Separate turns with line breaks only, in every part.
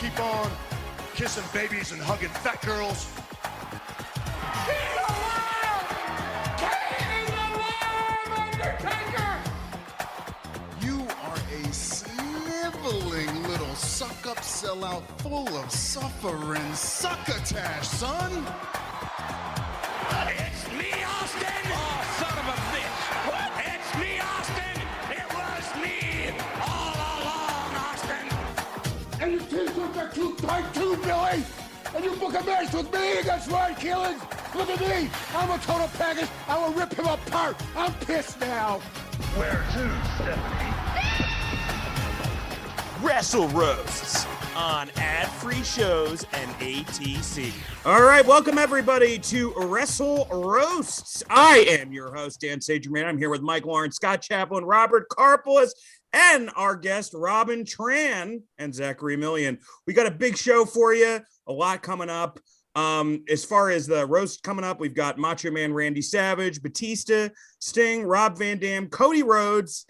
keep on kissing babies and hugging fat girls. You are a sniveling little suck-up sellout full of suffering succotash, son.
It's me, Austin! Oh, son of a bitch! What? It's me, Austin! It was me all along, Austin!
And you t-shirts are too tight too, Billy! And you book a match with me against Ryan Keelan! Look at me! I'm a total package! I will rip him apart! I'm pissed now!
Where to, Stephanie?
WrestleRoasts on ad-free shows and ATC. All right, welcome everybody to WrestleRoasts. I am your host, Dan Germain. I'm here with Mike Lawrence, Scott Chaplin, Robert Karpeles, and our guest, Robin Tran and Zachary Million. We got a big show for you, a lot coming up. As far as the roast coming up, we've got Macho Man Randy Savage, Batista, Sting, Rob Van Dam, Cody Rhodes,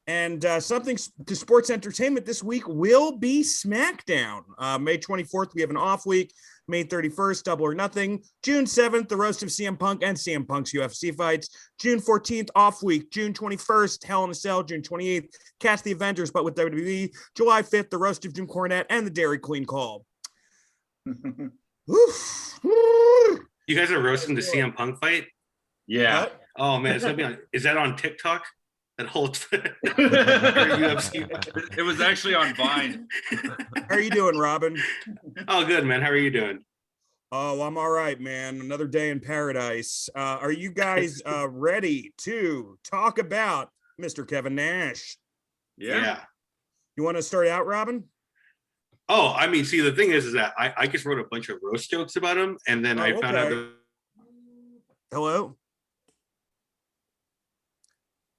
and something to sports entertainment this week will be SmackDown. May 24th, we have an off week. May 31st, Double or Nothing. June 7th, the roast of CM Punk and CM Punk's UFC fights. June 14th, off week. June 21st, Hell in a Cell. June 28th, Catch the Avengers, but with WWE. July 5th, the roast of Jim Cornette and the Dairy Queen Call.
You guys are roasting the CM Punk fight?
Yeah.
What?
Oh man, it's gonna be on. Is that on TikTok? That whole UFC.
It was actually on Vine.
How are you doing, Robin?
Oh, good man. How are you doing?
Oh, I'm all right, man. Another day in paradise. Are you guys ready to talk about Mr. Kevin Nash?
Yeah.
You want to start out, Robin?
Oh, I mean, see, the thing is that I just wrote a bunch of roast jokes about him, and then I found out.
Hello.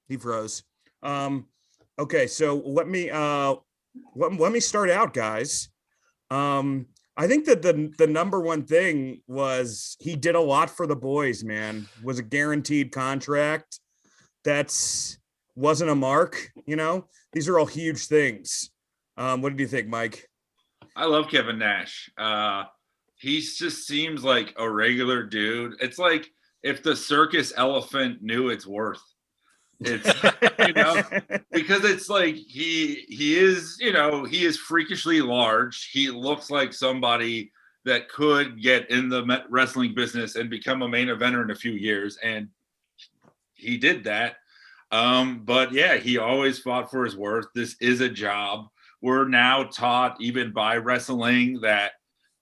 He froze. Okay, so let me start out, guys. I think that the number one thing was he did a lot for the boys, man. Was a guaranteed contract. Wasn't a mark, you know. These are all huge things. What did you think, Mike?
I love Kevin Nash. He just seems like a regular dude. It's like if the circus elephant knew its worth. It's because it's like he is, he is freakishly large. He looks like somebody that could get in the wrestling business and become a main eventer in a few years, and he did that. But yeah, he always fought for his worth. This is a job. We're now taught, even by wrestling, that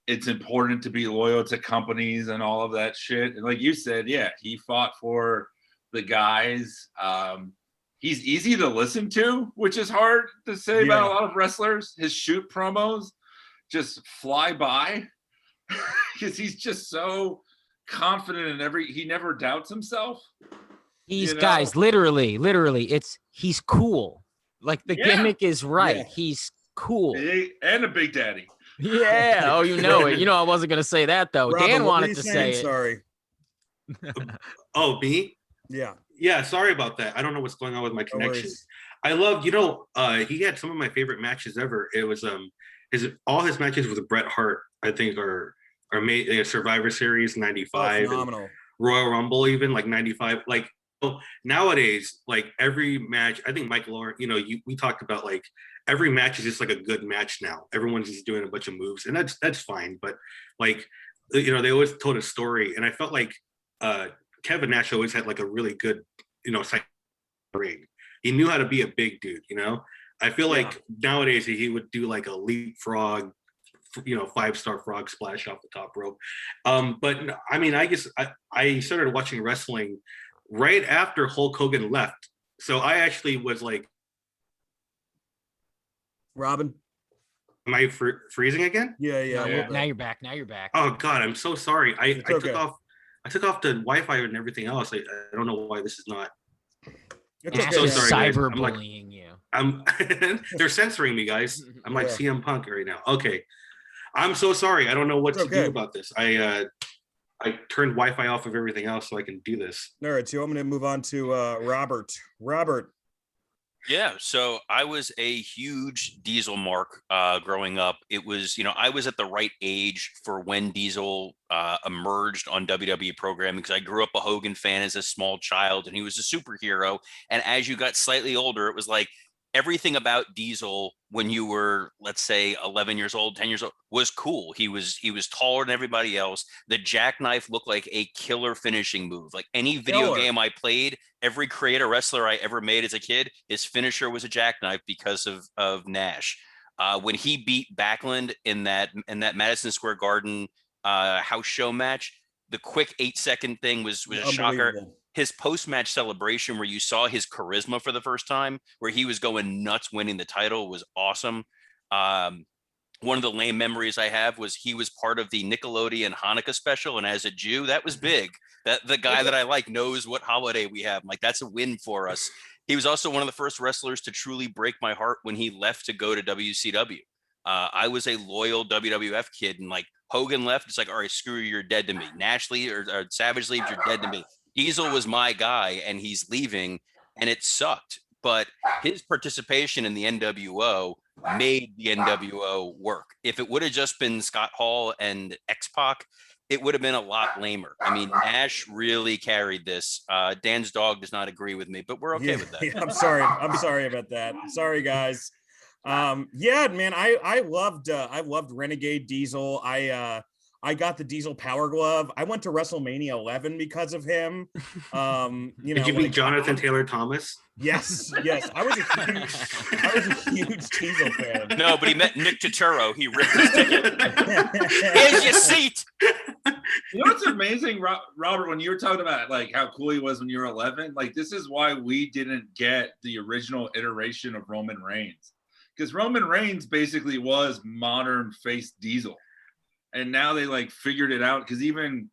it's important to be loyal to companies and all of that shit. And like you said, yeah, he fought for the guys. He's easy to listen to, which is hard to say about a lot of wrestlers. His shoot promos just fly by because he's just so confident in he never doubts himself.
Guys, literally, he's cool. Like the gimmick is right. Yeah. He's cool.
And a big daddy.
Yeah. Oh, you know it. I wasn't going to say that, though.
Robin,
Dan wanted to say it.
Sorry.
Oh, me?
Yeah.
Yeah, sorry about that. I don't know what's going on with my connection. I love, he had some of my favorite matches ever. It was all his matches with Bret Hart, I think, are made Survivor Series 95.
Oh, phenomenal.
Royal Rumble, even like 95. Like nowadays, like every match, I think Mike Lawrence, we talked about like every match is just like a good match now. Everyone's just doing a bunch of moves, and that's fine. But like, they always told a story, and I felt like Kevin Nash always had like a really good, ring. He knew how to be a big dude, I feel like nowadays he would do like a leapfrog, 5-star frog splash off the top rope. But I mean, I guess I started watching wrestling right after Hulk Hogan left. So I actually was like,
Robin,
am I freezing again?
Yeah.
Now you're back.
Oh God, I'm so sorry. I took off the Wi-Fi and everything else. I don't know why this is not.
It's
so sorry,
cyberbullying you.
They're censoring me, guys. I'm like CM Punk right now. Okay, I'm so sorry. I don't know what to do about this. I turned Wi-Fi off of everything else so I can do this.
All right, so I'm going to move on to Robert. Robert,
Yeah, so I was a huge Diesel mark growing up. It was, I was at the right age for when Diesel emerged on WWE programming because I grew up a Hogan fan as a small child, and he was a superhero. And as you got slightly older, it was like everything about Diesel when you were, let's say, 11 years old, 10 years old, was cool. He was taller than everybody else. The jackknife looked like a killer finishing move. Like any video game I played, every creator wrestler I ever made as a kid, his finisher was a jackknife because of Nash. When he beat Backlund in that Madison Square Garden house show match, the quick 8-second thing was a shocker. His post-match celebration where you saw his charisma for the first time, where he was going nuts winning the title, was awesome. One of the lame memories I have was he was part of the Nickelodeon Hanukkah special, and as a Jew, that was big. That the guy that I like knows what holiday we have. Like, that's a win for us. He was also one of the first wrestlers to truly break my heart when he left to go to WCW. I was a loyal WWF kid, and like Hogan left, it's like, all right, screw you, you're dead to me. Nash leaves, or Savage leaves, you're dead to me. Diesel was my guy, and he's leaving, and it sucked. But his participation in the NWO made the NWO work. If it would have just been Scott Hall and X-Pac, it would have been a lot lamer. I mean, Nash really carried this. Dan's dog does not agree with me, but we're okay with that.
Yeah, I'm sorry about that. Sorry, guys. Yeah, man, I loved Renegade Diesel. I got the Diesel Power Glove. I went to WrestleMania 11 because of him.
Did you meet Jonathan Taylor Thomas?
Yes. I was a huge Diesel fan.
No, but he met Nick Turturro. He ripped his ticket. Here's your seat.
You know what's amazing, Robert, when you were talking about like how cool he was when you were 11, like this is why we didn't get the original iteration of Roman Reigns. Because Roman Reigns basically was modern face Diesel. And now they like figured it out, because even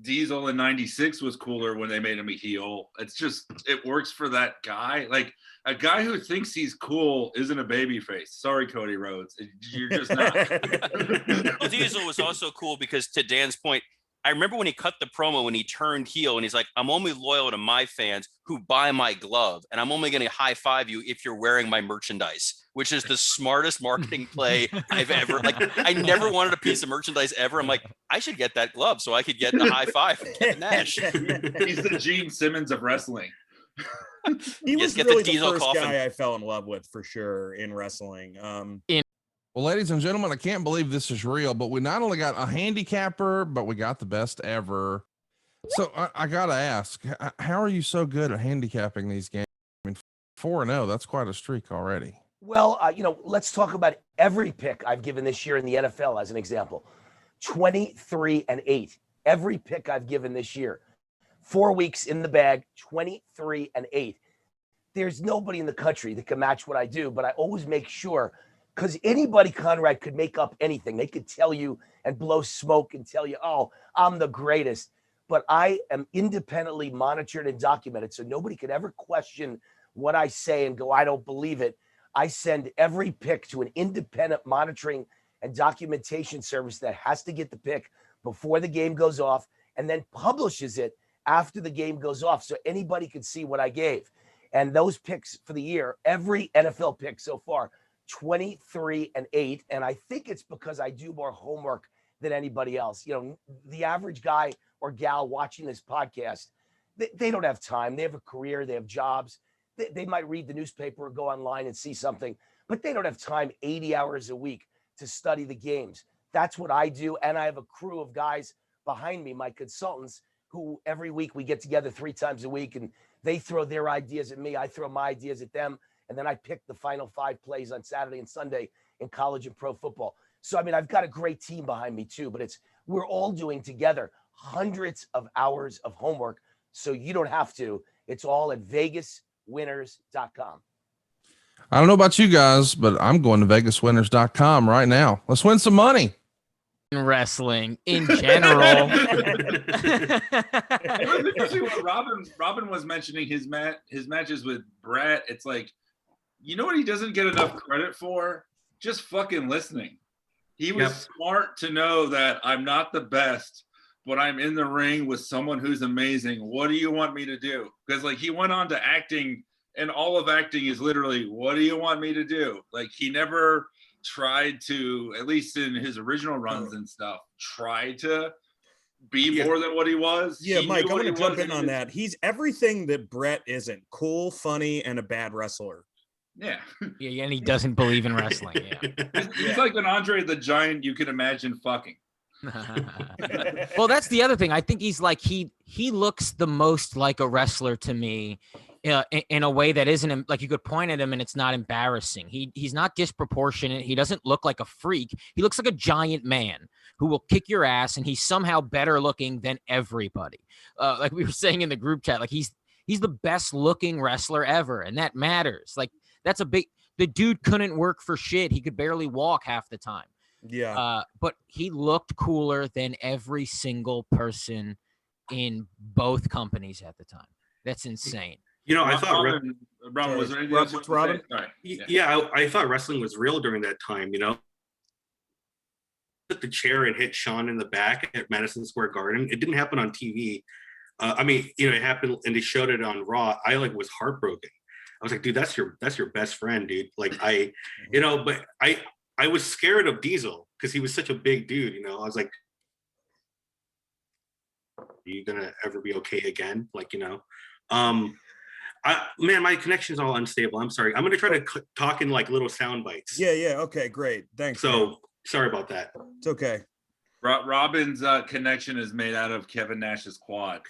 Diesel in 96 was cooler when they made him a heel. It's just, it works for that guy. Like a guy who thinks he's cool isn't a baby face. Sorry, Cody Rhodes. You're just not.
Well, Diesel was also cool because, to Dan's point, I remember when he cut the promo when he turned heel and he's like, I'm only loyal to my fans who buy my glove, and I'm only going to high five you if you're wearing my merchandise, which is the smartest marketing play I've ever, like, I never wanted a piece of merchandise ever. I'm like, I should get that glove so I could get the high five from Kevin Nash.
He's the Gene Simmons of wrestling.
He was really the first guy I fell in love with, for sure, in wrestling.
Well, ladies and gentlemen, I can't believe this is real, but we not only got a handicapper, but we got the best ever. So I got to ask, how are you so good at handicapping these games? I mean, 4-0, that's quite a streak already.
Well, let's talk about every pick I've given this year in the NFL as an example. 23-8. Every pick I've given this year. 4 weeks in the bag, 23-8. There's nobody in the country that can match what I do, but I always make sure, because anybody, Conrad, could make up anything. They could tell you and blow smoke and tell you, oh, I'm the greatest. But I am independently monitored and documented, so nobody could ever question what I say and go, I don't believe it. I send every pick to an independent monitoring and documentation service that has to get the pick before the game goes off and then publishes it after the game goes off, so anybody could see what I gave. And those picks for the year, every NFL pick so far, 23-8. And I think it's because I do more homework than anybody else. The average guy or gal watching this podcast, they don't have time. They have a career, they have jobs. They might read the newspaper or go online and see something, but they don't have time 80 hours a week to study the games. That's what I do. And I have a crew of guys behind me, my consultants, who every week we get together 3 times a week, and they throw their ideas at me. I throw my ideas at them. And then I pick the final 5 plays on Saturday and Sunday in college and pro football. So, I mean, I've got a great team behind me too, but we're all doing together hundreds of hours of homework. So you don't have to. It's all at vegaswinners.com.
I don't know about you guys, but I'm going to vegaswinners.com right now. Let's win some money.
In wrestling in general.
What Robin was mentioning his matches with Brett. It's like, you know what he doesn't get enough credit for? Just fucking listening. He was smart to know that I'm not the best, but I'm in the ring with someone who's amazing. What do you want me to do? Because like he went on to acting and all of acting is literally, what do you want me to do? Like, he never tried to, at least in his original runs and stuff, try to be more than what he was.
Yeah,
He
Mike,
knew
I'm
what
going
he
to jump
was
in
and
on that. He's everything that Brett isn't: cool, funny, and a bad wrestler.
Yeah.
Yeah, and he doesn't believe in wrestling. Yeah.
He's like an Andre the Giant you can imagine fucking.
Well, that's the other thing. I think he's like he looks the most like a wrestler to me, in a way that isn't like you could point at him and it's not embarrassing. He's not disproportionate. He doesn't look like a freak. He looks like a giant man who will kick your ass, and he's somehow better looking than everybody. Like we were saying in the group chat, like he's the best looking wrestler ever, and that matters. Like that's a big. The dude couldn't work for shit. He could barely walk half the time.
Yeah.
But he looked cooler than every single person in both companies at the time. That's insane.
You know, I thought
Robin, was there anything else you wanted to
Robin?
say? All right.
Yeah, I thought wrestling was real during that time. You know, took the chair and hit Sean in the back at Madison Square Garden. It didn't happen on TV. I mean, you know, it happened and they showed it on Raw. I like was heartbroken. I was like, dude, that's your best friend, dude. Like you know, but I was scared of Diesel because he was such a big dude. You know, I was like, are you gonna ever be okay again? Like, you know, man, my connection's all unstable. I'm sorry. I'm gonna try to talk in like little sound bites.
Yeah. Okay, great. Thanks.
So
man.
sorry about that.
It's okay.
Robin's connection is made out of Kevin Nash's quads.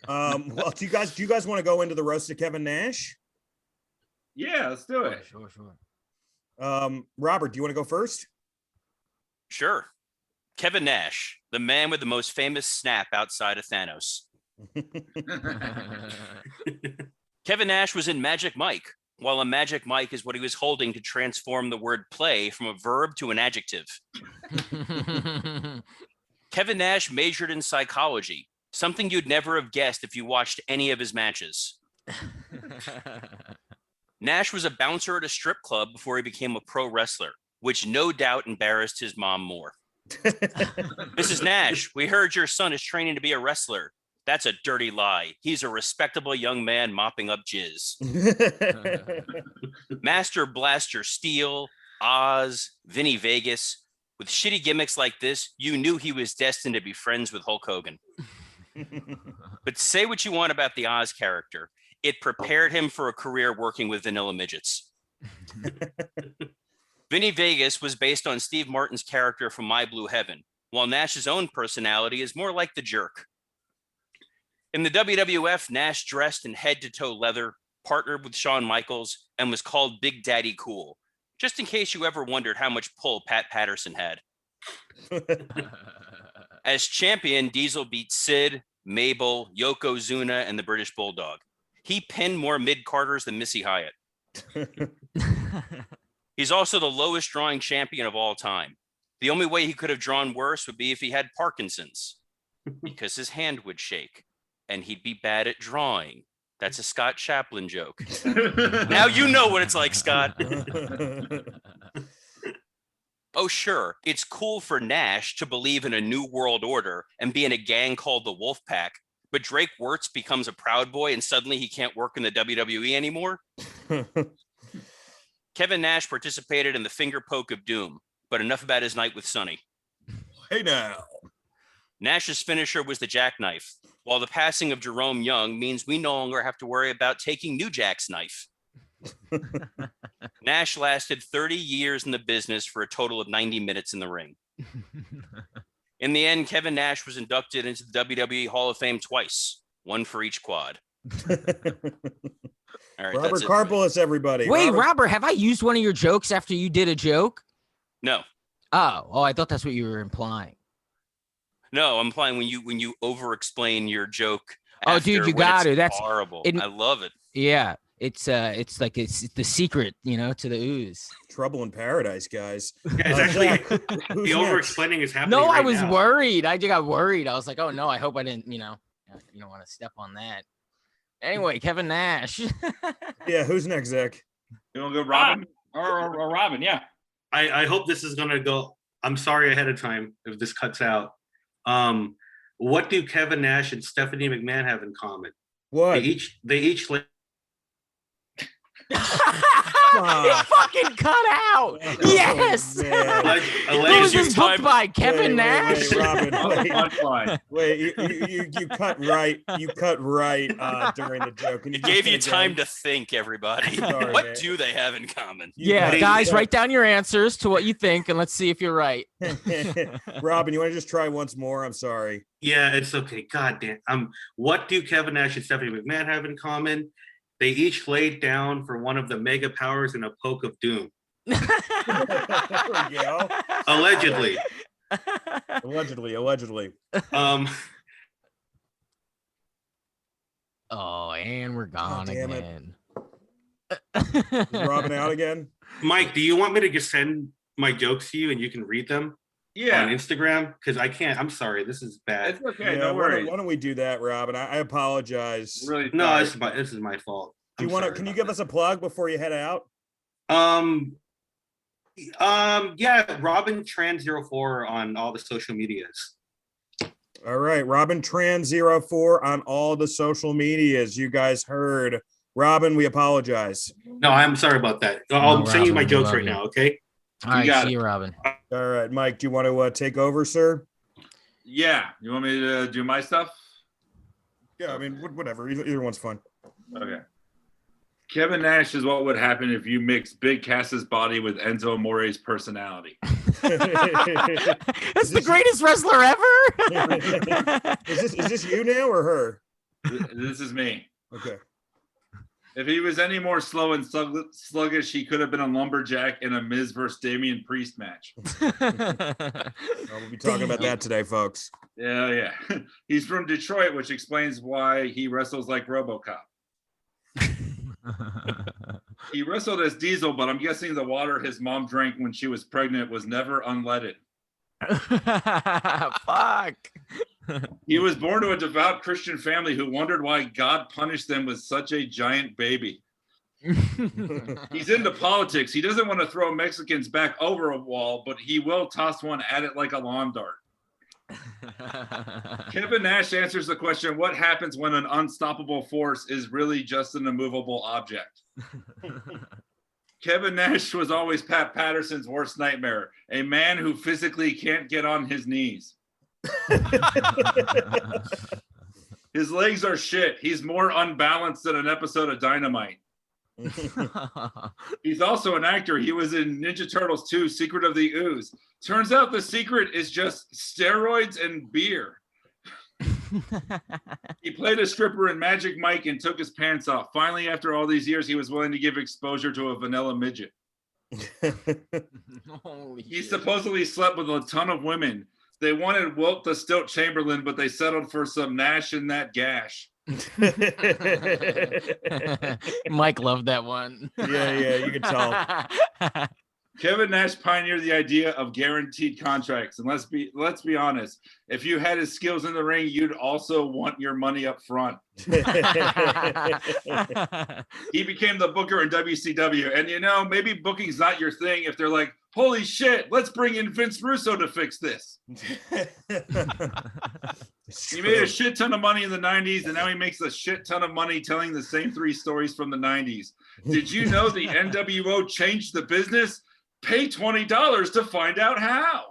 Well, do you guys want to go into the roast of Kevin Nash?
Yeah, let's do it.
Sure.
Robert, do you want to go first?
Sure. Kevin Nash, the man with the most famous snap outside of Thanos. Kevin Nash was in Magic Mike, while a Magic Mike is what he was holding to transform the word play from a verb to an adjective. Kevin Nash majored in psychology, something you'd never have guessed if you watched any of his matches. Nash was a bouncer at a strip club before he became a pro wrestler, which no doubt embarrassed his mom more. Mrs. Nash, we heard your son is training to be a wrestler. That's a dirty lie. He's a respectable young man mopping up jizz. Master Blaster Steel, Oz, Vinny Vegas. With shitty gimmicks like this, you knew he was destined to be friends with Hulk Hogan. But say what you want about the Oz character. It prepared him for a career working with vanilla midgets. Vinny Vegas was based on Steve Martin's character from My Blue Heaven, while Nash's own personality is more like the jerk. In the WWF, Nash dressed in head-to-toe leather, partnered with Shawn Michaels, and was called Big Daddy Cool, just in case you ever wondered how much pull Pat Patterson had. As champion, Diesel beat Sid, Mabel, Yokozuna, and the British Bulldog. He pinned more mid-carders than Missy Hyatt. He's also the lowest drawing champion of all time. The only way he could have drawn worse would be if he had Parkinson's, because his hand would shake. And he'd be bad at drawing. That's a Scott Chaplin joke. Now you know what it's like, Scott. Oh, sure. It's cool for Nash to believe in a new world order and be in a gang called the Wolf Pack. But Drake Wirtz becomes a Proud Boy and suddenly he can't work in the WWE anymore. Kevin Nash participated in the Finger Poke of Doom, but enough about his night with Sonny.
Hey now.
Nash's finisher was the jackknife, while the passing of Jerome Young means we no longer have to worry about taking New Jack's knife. Nash lasted 30 years in the business for a total of 90 minutes in the ring. In the end, Kevin Nash was inducted into the WWE Hall of Fame twice, one for each quad. All right,
Robert Karpeles, everybody.
Wait, Robert, have I used one of your jokes after you did a joke?
No.
Oh, I thought that's what you were implying.
No, I'm implying when you over-explain your joke.
Oh, dude, you got it. That's
horrible. I love it.
Yeah, it's like it's the secret, to the ooze.
Trouble in paradise, guys.
Yeah, it's actually the over-explaining is happening.
No,
right
I was
now.
worried. I just got worried. I was like, oh no, I hope I didn't, you don't want to step on that. Anyway, Kevin Nash.
Yeah, who's next, Zach?
You want to go Robin?
Or Robin, yeah.
I hope this is gonna go. I'm sorry ahead of time if this cuts out. What do Kevin Nash and Stephanie McMahon have in common?
What?
They each
It fucking cut out. Yes.
It
Who
gives
was
you
this
time.
booked by? Kevin Nash.
Wait, Robin,
Punchline.
wait, you cut right. You cut right during the joke. Can you
It gave
do
you
it
time
again?
to think, everybody.
Sorry,
What
man.
do they have in common?
Yeah,
Hey,
guys, write down your answers to what you think, and let's see if you're right.
Robin, you want to just try once more? I'm sorry.
Yeah, it's okay. God damn. What do Kevin Nash and Stephanie McMahon have in common? They each laid down for one of the mega powers in a poke of doom.
There we go.
Allegedly.
Allegedly.
Oh, and we're gone
damn it.
again.
Is Robin out again?
Mike, do you want me to just send my jokes to you and you can read them
Yeah,
on Instagram? Because I can't. I'm sorry. This is bad.
it's okay.
Yeah,
No worries.
why don't we do that, Robin? I apologize.
Really
No,
sorry.
this is my fault.
Do you
I'm
want to?
sorry
Can you
about
give us a plug before you head out?
that. Yeah, Robin Tran04 on all the social medias.
All right, Robin Tran04 on all the social medias. You guys heard. Robin, we apologize.
No, I'm sorry about that. I'll
No,
send you my
Robin, we
jokes
love
right
you.
now, okay?
All right,
got
see
it.
you, Robin.
All right, Mike, do you want to take over, sir?
Yeah, you want me to do my stuff?
Yeah, I mean, whatever. Either one's fine.
Okay. Kevin Nash is what would happen if you mix Big Cass's body with Enzo Amore's personality.
That's the greatest wrestler ever.
Is this you now or her?
This is me.
Okay.
If he was any more slow and sluggish, he could have been a lumberjack in a Miz versus Damian Priest match.
We'll be talking about that today, folks.
Yeah. He's from Detroit, which explains why he wrestles like RoboCop. He wrestled as Diesel, but I'm guessing the water his mom drank when she was pregnant was never unleaded.
Fuck.
He was born to a devout Christian family who wondered why God punished them with such a giant baby. He's into politics. He doesn't want to throw Mexicans back over a wall, but he will toss one at it like a lawn dart. Kevin Nash answers the question, what happens when an unstoppable force is really just an immovable object? Kevin Nash was always Pat Patterson's worst nightmare, a man who physically can't get on his knees. His legs are shit. He's more unbalanced than an episode of Dynamite. He's also an actor. He was in Ninja Turtles 2, Secret of the Ooze. Turns out the secret is just steroids and beer. He played a stripper in Magic Mike and took his pants off. Finally, after all these years, he was willing to give exposure to a vanilla midget. He supposedly slept with a ton of women. They wanted Wilt the Stilt Chamberlain, but they settled for some Nash in that gash.
Mike loved that one.
Yeah, you can tell.
Kevin Nash pioneered the idea of guaranteed contracts. And let's be honest, if you had his skills in the ring, you'd also want your money up front. He became the booker in WCW. And maybe booking's not your thing if they're like, holy shit, let's bring in Vince Russo to fix this. He made a shit ton of money in the 90s, and now he makes a shit ton of money telling the same 3 stories from the 90s. Did you know the NWO changed the business? Pay $20 to find out how.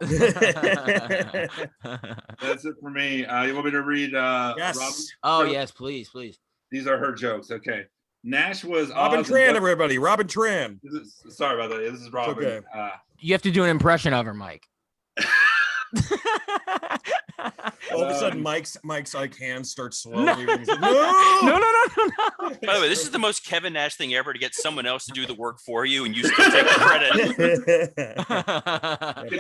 That's it for me. You want me to read
Yes.
Robin?
Oh, yes, please.
These are her jokes. Okay. Nash was
Robin
Oz
Tran,
and-
everybody. Robin Tran.
Sorry about that. This is Robin.
okay.
You have to do an impression of her, Mike.
All of a sudden, Mike's like hands start slowly.
No.
He's like,
No.
By the way, this is the most Kevin Nash thing ever, to get someone else to do the work for you and you still take the credit.
Can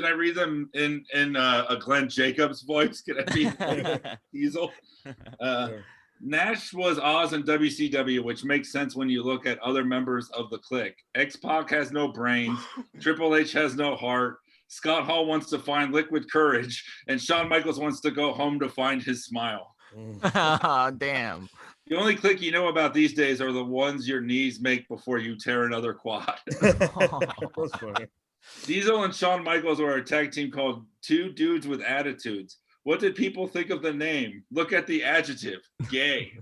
I read them in a Glenn Jacobs voice? Can I be Diesel? Nash was Oz in WCW, which makes sense when you look at other members of the clique. X-Pac has no brains. Triple H has no heart. Scott Hall wants to find liquid courage, and Shawn Michaels wants to go home to find his smile.
Damn.
The only clique you know about these days are the ones your knees make before you tear another quad.
That's funny.
Diesel and Shawn Michaels were a tag team called Two Dudes with Attitudes. What did people think of the name? Look at the adjective, gay.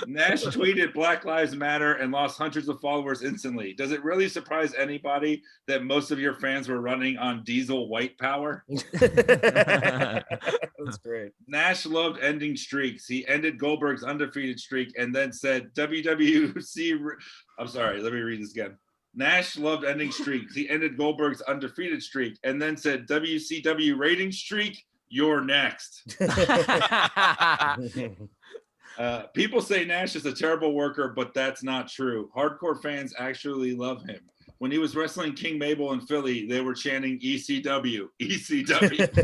Nash tweeted Black Lives Matter and lost hundreds of followers instantly. Does it really surprise anybody that most of your fans were running on diesel white power?
That's great.
Nash loved ending streaks. He ended Goldberg's undefeated streak and then said WWC. I'm sorry, let me read this again. Nash loved ending streaks. He ended Goldberg's undefeated streak and then said WCW rating streak, you're next. People say Nash is a terrible worker, but that's not true. Hardcore fans actually love him. When he was wrestling King Mabel in Philly, they were chanting ECW, ECW.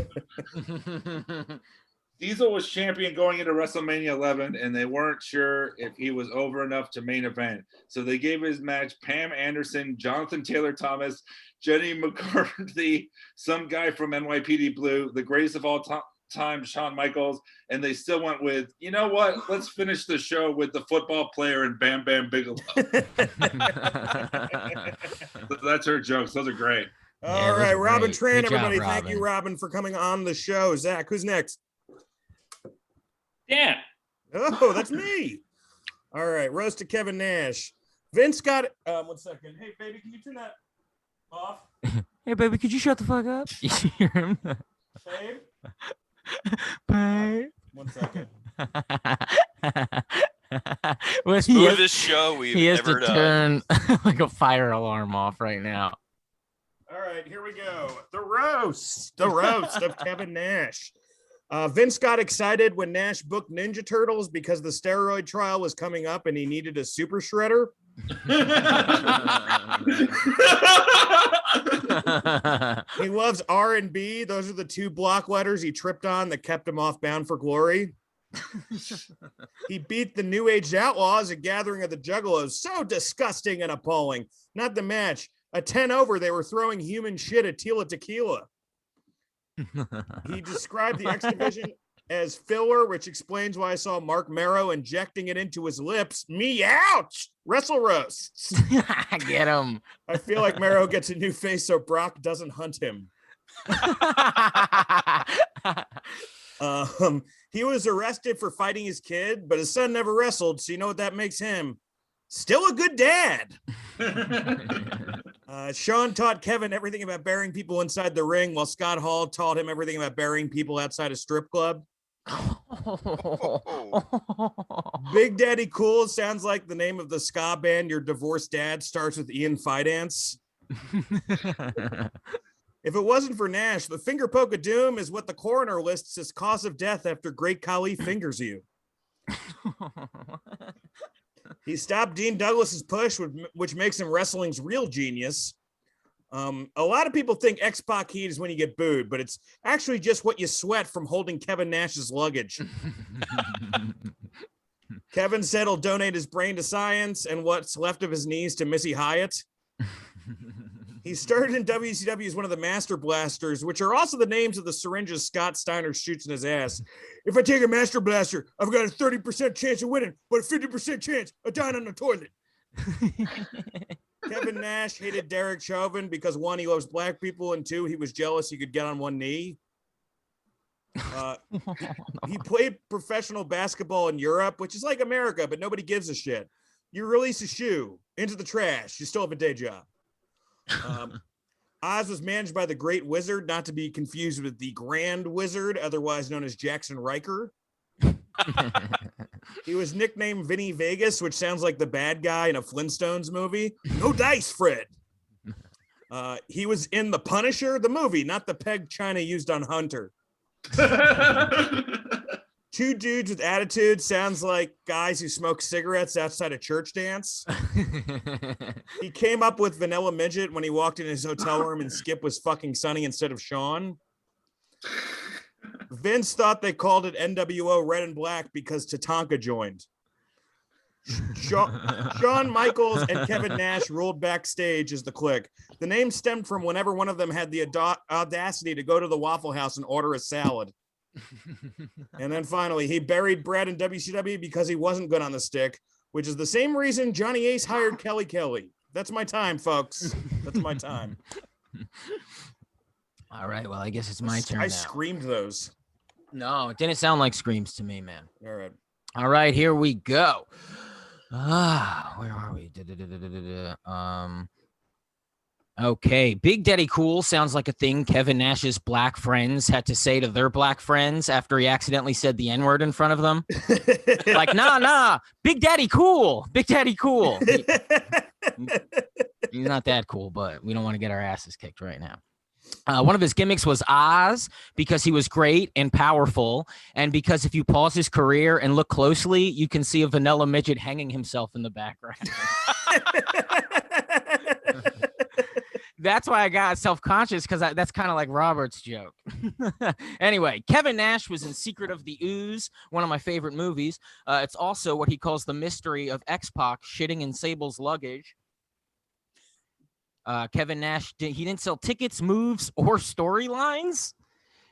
Diesel was champion going into WrestleMania 11, and they weren't sure if he was over enough to main event. So they gave his match Pam Anderson, Jonathan Taylor Thomas, Jenny McCarthy, some guy from NYPD Blue, the greatest of all time, Shawn Michaels, and they still went with, you know what? Let's finish the show with the football player and Bam Bam Bigelow. That's her jokes. Those are great.
All right, Robin
great.
Tran,
Good job,
everybody. Thank
Robin.
you, Robin, for coming on the show. Zach, who's next?
Dan.
Oh, that's me. All right, roast to Kevin Nash. Vince got it. 1 second. Hey, baby, can you turn that off?
Hey, baby, could you shut the fuck up? You hear him?
Babe?
Babe.
1 second.
Smoothest show we've
He has
ever
to
done.
turn like a fire alarm off right now.
All right, here we go. The roast of Kevin Nash. Vince got excited when Nash booked Ninja Turtles because the steroid trial was coming up and he needed a super shredder. He loves R&B. Those are the 2 block letters he tripped on that kept him off Bound for Glory. He beat the New Age Outlaws at Gathering of the Juggalos. So disgusting and appalling. Not the match. A 10 over, they were throwing human shit at Tila Tequila. He described the X Division as filler, which explains why I saw Mark Marrow injecting it into his lips. Me ouch! WrestleRoasts.
Get him.
I feel like Marrow gets a new face so Brock doesn't hunt him. He was arrested for fighting his kid, but his son never wrestled, so you know what that makes him? Still a good dad. Sean taught Kevin everything about burying people inside the ring, while Scott Hall taught him everything about burying people outside a strip club. Big Daddy Cool sounds like the name of the ska band your divorced dad starts with Ian Fidance. If it wasn't for Nash, the finger poke of doom is what the coroner lists as cause of death after Great Khali fingers you. He stopped Dean Douglas's push, which makes him wrestling's real genius. A lot of people think X-Pac heat is when you get booed, but it's actually just what you sweat from holding Kevin Nash's luggage. Kevin said he'll donate his brain to science and what's left of his knees to Missy Hyatt. He started in WCW as one of the Master Blasters, which are also the names of the syringes Scott Steiner shoots in his ass. If I take a Master Blaster, I've got a 30% chance of winning, but a 50% chance of dying on the toilet. Kevin Nash hated Derek Chauvin because 1, he loves black people, and 2, he was jealous he could get on one knee. He played professional basketball in Europe, which is like America, but nobody gives a shit. You release a shoe into the trash, you still have a day job. Oz was managed by the Great Wizard, not to be confused with the Grand Wizard, otherwise known as Jackson Riker. He was nicknamed Vinny Vegas, which sounds like the bad guy in a Flintstones movie. No dice, Fred. He was in The Punisher, the movie, not the peg China used on Hunter. 2 dudes with attitude sounds like guys who smoke cigarettes outside a church dance. He came up with Vanilla Midget when he walked in his hotel room and Skip was fucking Sonny instead of Sean. Vince thought they called it NWO Red and Black because Tatanka joined. Shawn Michaels and Kevin Nash ruled backstage as the Clique. The name stemmed from whenever one of them had the audacity to go to the Waffle House and order a salad. And then finally, he buried Brad in WCW because he wasn't good on the stick, which is the same reason Johnny Ace hired Kelly Kelly. That's my time, folks. That's my time.
All right, well, I guess it's my turn
I
now.
screamed those.
No, it didn't sound like screams to me, man.
All right.
All right, here we go. Where are we? Okay, Big Daddy Cool sounds like a thing Kevin Nash's black friends had to say to their black friends after he accidentally said the N-word in front of them. Like, nah, Big Daddy Cool, Big Daddy Cool. He's not that cool, but we don't want to get our asses kicked right now. One of his gimmicks was Oz because he was great and powerful, and because if you pause his career and look closely, you can see a vanilla midget hanging himself in the background. That's why I got self-conscious, because that's kind of like Robert's joke. Anyway, Kevin Nash was in Secret of the Ooze, one of my favorite movies. It's also what he calls the mystery of X-Pac shitting in Sable's luggage. Kevin Nash, he didn't sell tickets, moves, or storylines.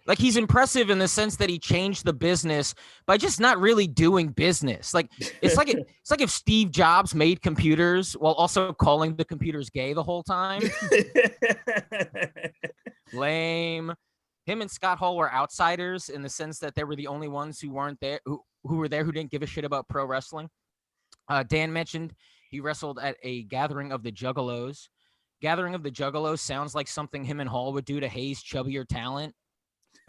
Like, he's impressive in the sense that he changed the business by just not really doing business. Like, it's like if Steve Jobs made computers while also calling the computers gay the whole time. Lame. Him and Scott Hall were outsiders in the sense that they were the only ones who weren't there, who were there, who didn't give a shit about pro wrestling. Dan mentioned he wrestled at a Gathering of the Juggalos. Gathering of the Juggalos sounds like something him and Hall would do to haze chubbier talent.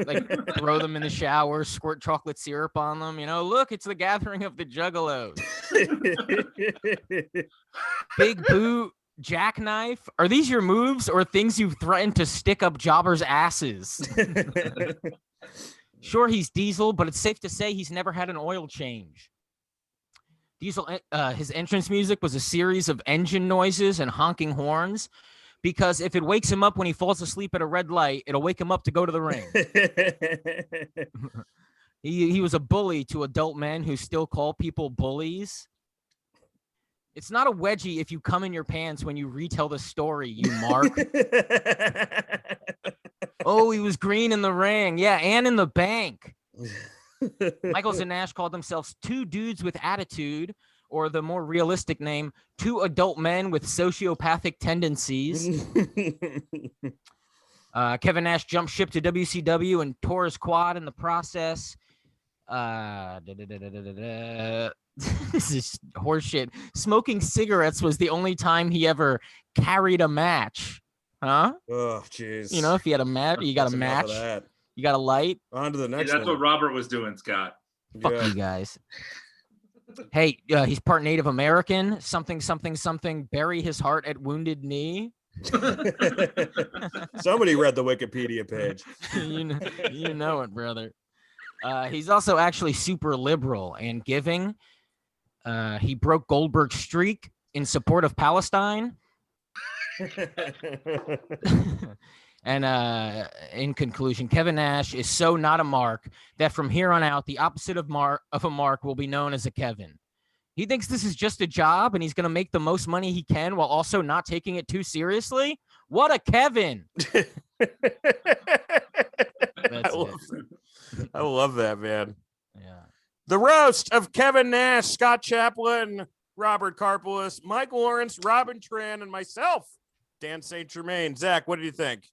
Like, throw them in the shower, squirt chocolate syrup on them. You know, look, it's the Gathering of the Juggalos. Big boot, jackknife. Are these your moves or things you've threatened to stick up jobbers' asses? Sure, he's Diesel, but it's safe to say he's never had an oil change. Diesel, his entrance music was a series of engine noises and honking horns, because if it wakes him up when he falls asleep at a red light, it'll wake him up to go to the ring. He was a bully to adult men who still call people bullies. It's not a wedgie if you come in your pants when you retell the story, you mark. Oh, he was green in the ring. Yeah, and in the bank. Michaels and Nash called themselves two dudes with attitude, or the more realistic name, two adult men with sociopathic tendencies. Kevin Nash jumped ship to WCW and tore his quad in the process. This is horseshit. Smoking cigarettes was the only time he ever carried a match. Huh?
Oh, jeez.
You know, if you had a match, you got a match. You got a light.
On to the next
That's
one.
what Robert was doing, Scott.
Fuck you guys. Hey, he's part Native American. Something. Bury his heart at Wounded Knee.
Somebody read the Wikipedia page.
you know it, brother. He's also actually super liberal and giving. He broke Goldberg's streak in support of Palestine. And in conclusion, Kevin Nash is so not a mark that from here on out, the opposite of a mark will be known as a Kevin. He thinks this is just a job and he's going to make the most money he can while also not taking it too seriously. What a Kevin.
I love that, man.
Yeah.
The roast of Kevin Nash, Scott Chaplin, Robert Karpeles, Mike Lawrence, Robin Tran, and myself, Dan St. Germain. Zach, what do you think?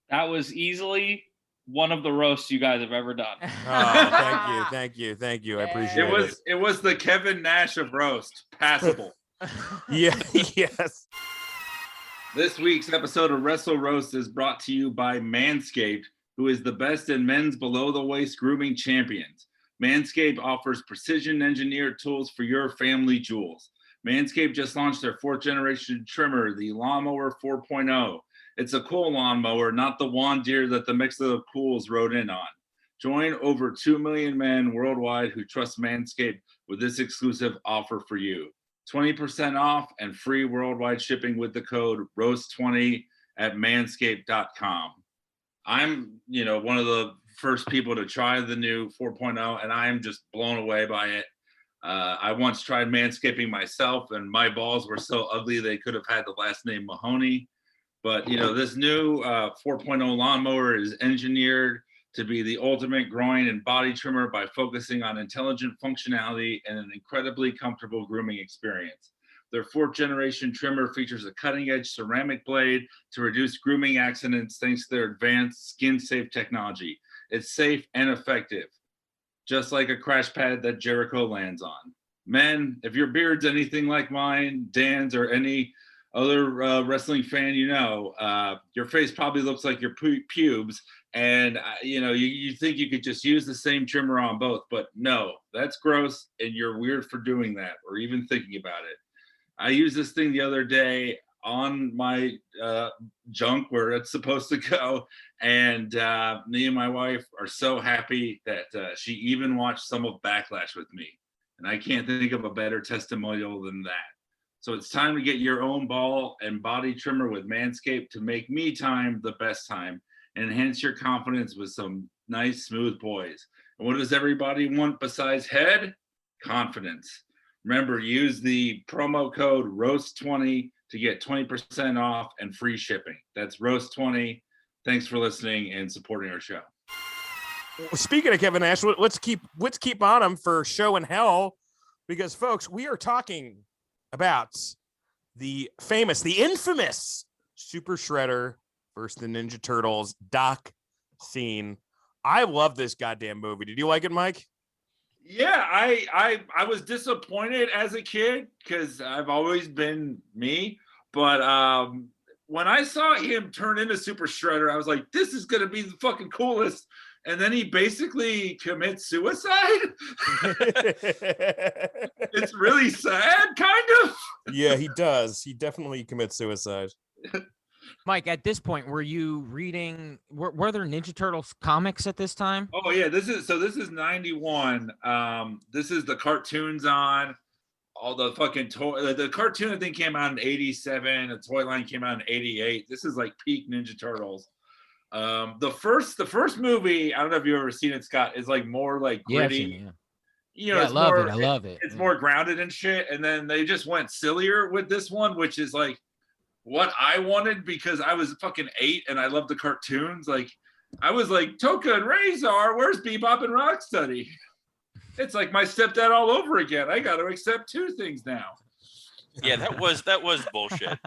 That was easily one of the roasts you guys have ever done.
Oh, thank you. I appreciate it.
It was the Kevin Nash of roast. Passable.
Yeah, yes.
This week's episode of WrestleRoasts is brought to you by Manscaped, who is the best in men's below-the-waist grooming champions. Manscaped offers precision-engineered tools for your family jewels. Manscaped just launched their fourth-generation trimmer, the Lawnmower 4.0. It's a cool lawnmower, not the Juan Deere that the mix of cools rode in on. Join over 2 million men worldwide who trust Manscaped with this exclusive offer for you. 20% off and free worldwide shipping with the code ROAST20 at manscaped.com. I'm, one of the first people to try the new 4.0, and I am just blown away by it. I once tried manscaping myself, and my balls were so ugly they could have had the last name Mahoney. But, this new 4.0 lawnmower is engineered to be the ultimate groin and body trimmer by focusing on intelligent functionality and an incredibly comfortable grooming experience. Their fourth generation trimmer features a cutting edge ceramic blade to reduce grooming accidents thanks to their advanced skin safe technology. It's safe and effective. just like a crash pad that Jericho lands on. Men, if your beard's anything like mine, Dan's, or any other wrestling fan, your face probably looks like your pubes, and you think you could just use the same trimmer on both, but no, that's gross, and you're weird for doing that or even thinking about it. I used this thing the other day on my junk where it's supposed to go, and me and my wife are so happy that she even watched some of Backlash with me, and I can't think of a better testimonial than that. So it's time to get your own ball and body trimmer with Manscaped to make me time the best time and enhance your confidence with some nice, smooth boys. And what does everybody want besides head? Confidence. Remember, use the promo code ROAST20 to get 20% off and free shipping. That's ROAST20. Thanks for listening and supporting our show.
Speaking of Kevin Nash, let's keep on him for show in hell, because folks, we are talking about the infamous Super Shredder versus the Ninja Turtles doc scene. I love this goddamn movie. Did you like it, Mike?
Yeah, I was disappointed as a kid because I've always been me. But when I saw him turn into Super Shredder, I was like, this is going to be the fucking coolest. And then he basically commits suicide. It's really sad, kind of.
Yeah, he does. He definitely commits suicide.
Mike, at this point, were you reading? Were there Ninja Turtles comics at this time?
Oh yeah, this is 91. This is the cartoons on all the fucking toy. The cartoon I think came out in 87. The toy line came out in 88. This is like peak Ninja Turtles. The first movie, I don't know if you've ever seen it, Scott, is like more like gritty.
Yeah, I love it.
It's more grounded and shit. And then they just went sillier with this one, which is like what I wanted because I was fucking 8 and I loved the cartoons. Like I was like, Toka and Razor, where's Bebop and Rocksteady? It's like my stepdad all over again. I got to accept 2 things now.
Yeah, that was bullshit.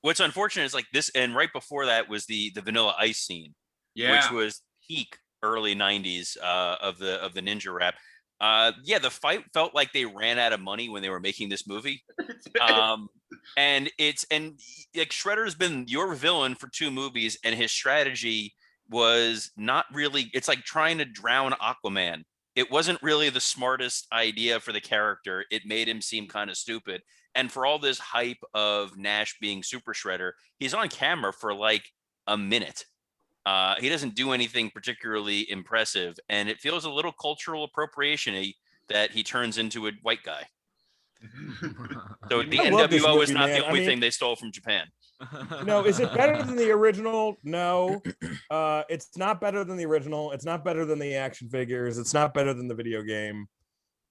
What's unfortunate is like this, and right before that was the Vanilla Ice scene, which was peak early 90s of the Ninja rap. The fight felt like they ran out of money when they were making this movie. And like Shredder's been your villain for 2 movies, and his strategy was not really, it's like trying to drown Aquaman. It wasn't really the smartest idea for the character. It made him seem kind of stupid. And for all this hype of Nash being Super Shredder, he's on camera for like a minute. He doesn't do anything particularly impressive, and it feels a little cultural appropriation-y that he turns into a white guy. So the NWO is not the only thing they stole from Japan.
No, is it better than the original? No, it's not better than the original. It's not better than the action figures. It's not better than the video game.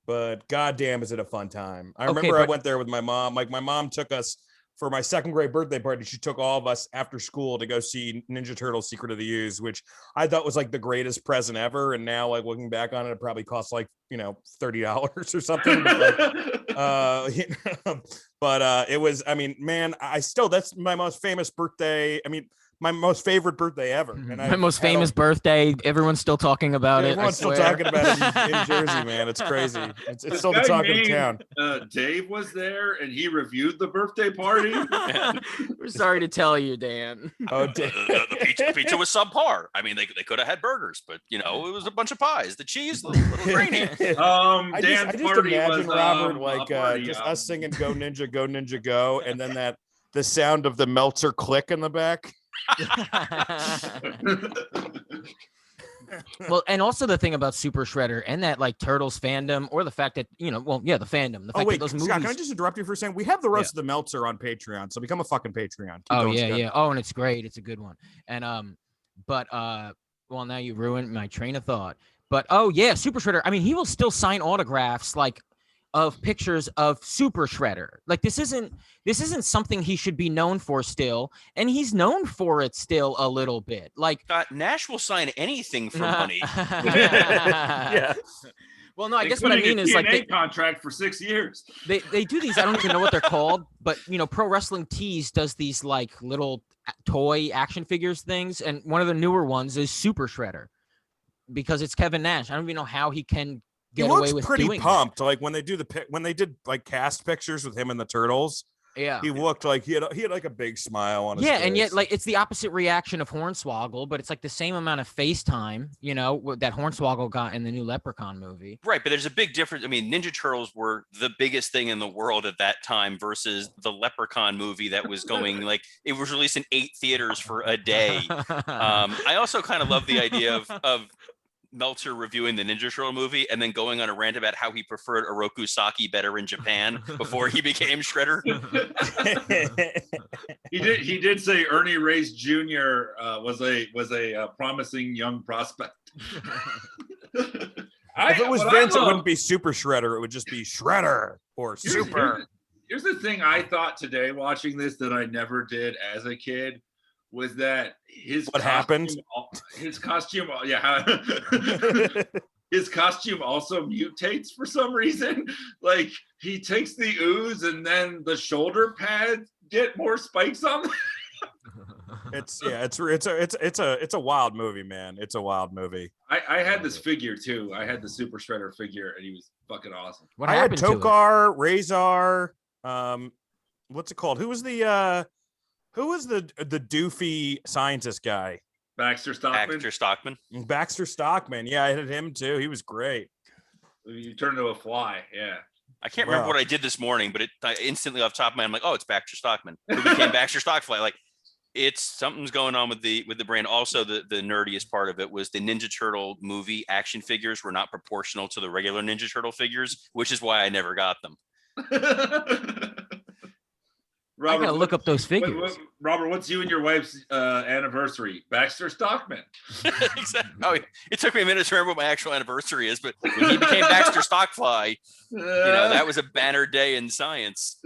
But goddamn, is it a fun time? I remember I went there with my mom. Like my mom took us for my 2nd grade birthday party. She took all of us after school to go see Ninja Turtles Secret of the Ooze, which I thought was like the greatest present ever. And now like looking back on it, it probably costs like, $30 or something. But it was, I mean, man, that's my most famous birthday. I mean, my most favorite birthday ever. And
my most famous birthday. Everyone's still talking about it.
Everyone's still talking about it in Jersey, man. It's crazy. It's still the talk of town.
Dave was there and he reviewed the birthday party.
We're sorry to tell you, Dan.
Oh,
the pizza was subpar. I mean, they could have had burgers, but it was a bunch of pies. The cheese, a little grainy.
I just imagine Robert like just us singing "Go Ninja, Go Ninja, Go," and then the sound of the Meltzer click in the back.
Well, and also the thing about Super Shredder and that like Turtles fandom, or the fact that the fandom. The fact that those movies...
Scott, can I just interrupt you for a second? We have the roast of the Meltzer on Patreon, so become a fucking Patreon. Keep
going,
Scott.
Yeah. Oh, and it's great. It's a good one. And well, now you ruined my train of thought. But Super Shredder. I mean, he will still sign autographs like of pictures of Super Shredder. Like this isn't something he should be known for still, and he's known for it still a little bit. Like
Nash will sign anything for money.
Yeah.
Well, no, I guess what I mean is like
they contract for 6 years.
They do these. I don't even know what they're called, but Pro Wrestling Tees does these like little toy action figures things, and one of the newer ones is Super Shredder. because it's Kevin Nash. I don't even know how he can
He
get away
looks
with
pretty
doing
pumped. Like when they did like cast pictures with him and the Turtles.
Yeah.
He looked like he had like a big smile on his face.
And yet like it's the opposite reaction of Hornswoggle, but it's like the same amount of face time, that Hornswoggle got in the new Leprechaun movie.
Right, but there's a big difference. I mean, Ninja Turtles were the biggest thing in the world at that time versus the Leprechaun movie that was going like it was released in 8 theaters for a day. I also kind of love the idea of Meltzer reviewing the Ninja Turtle movie and then going on a rant about how he preferred Oroku Saki better in Japan before he became Shredder.
He did say Ernie Reyes Jr. Was a promising young prospect.
If it was Vince, it wouldn't be Super Shredder. It would just be Shredder or Super.
Here's the thing I thought today watching this that I never did as a kid was that his costume also mutates for some reason. Like he takes the ooze and then the shoulder pads get more spikes on them.
It's a wild movie, man. It's a wild movie.
I had this figure too. I had the Super Shredder figure and he was fucking awesome.
I had Tokar, Razor, what's it called? Who was the doofy scientist guy?
Baxter
Stockman.
Yeah, I had him too. He was great.
You turned into a fly. Yeah.
I can't remember what I did this morning, but I instantly off the top of my head, I'm like, oh, it's Baxter Stockman, who became Baxter Stockfly. Like, it's something's going on with the brand. Also, the nerdiest part of it was the Ninja Turtle movie action figures were not proportional to the regular Ninja Turtle figures, which is why I never got them.
Robert,
I gotta look up those figures.
Robert, what's you and your wife's anniversary? Baxter Stockman.
Exactly. Oh, it took me a minute to remember what my actual anniversary is, but when he became Baxter Stockfly, that was a banner day in science.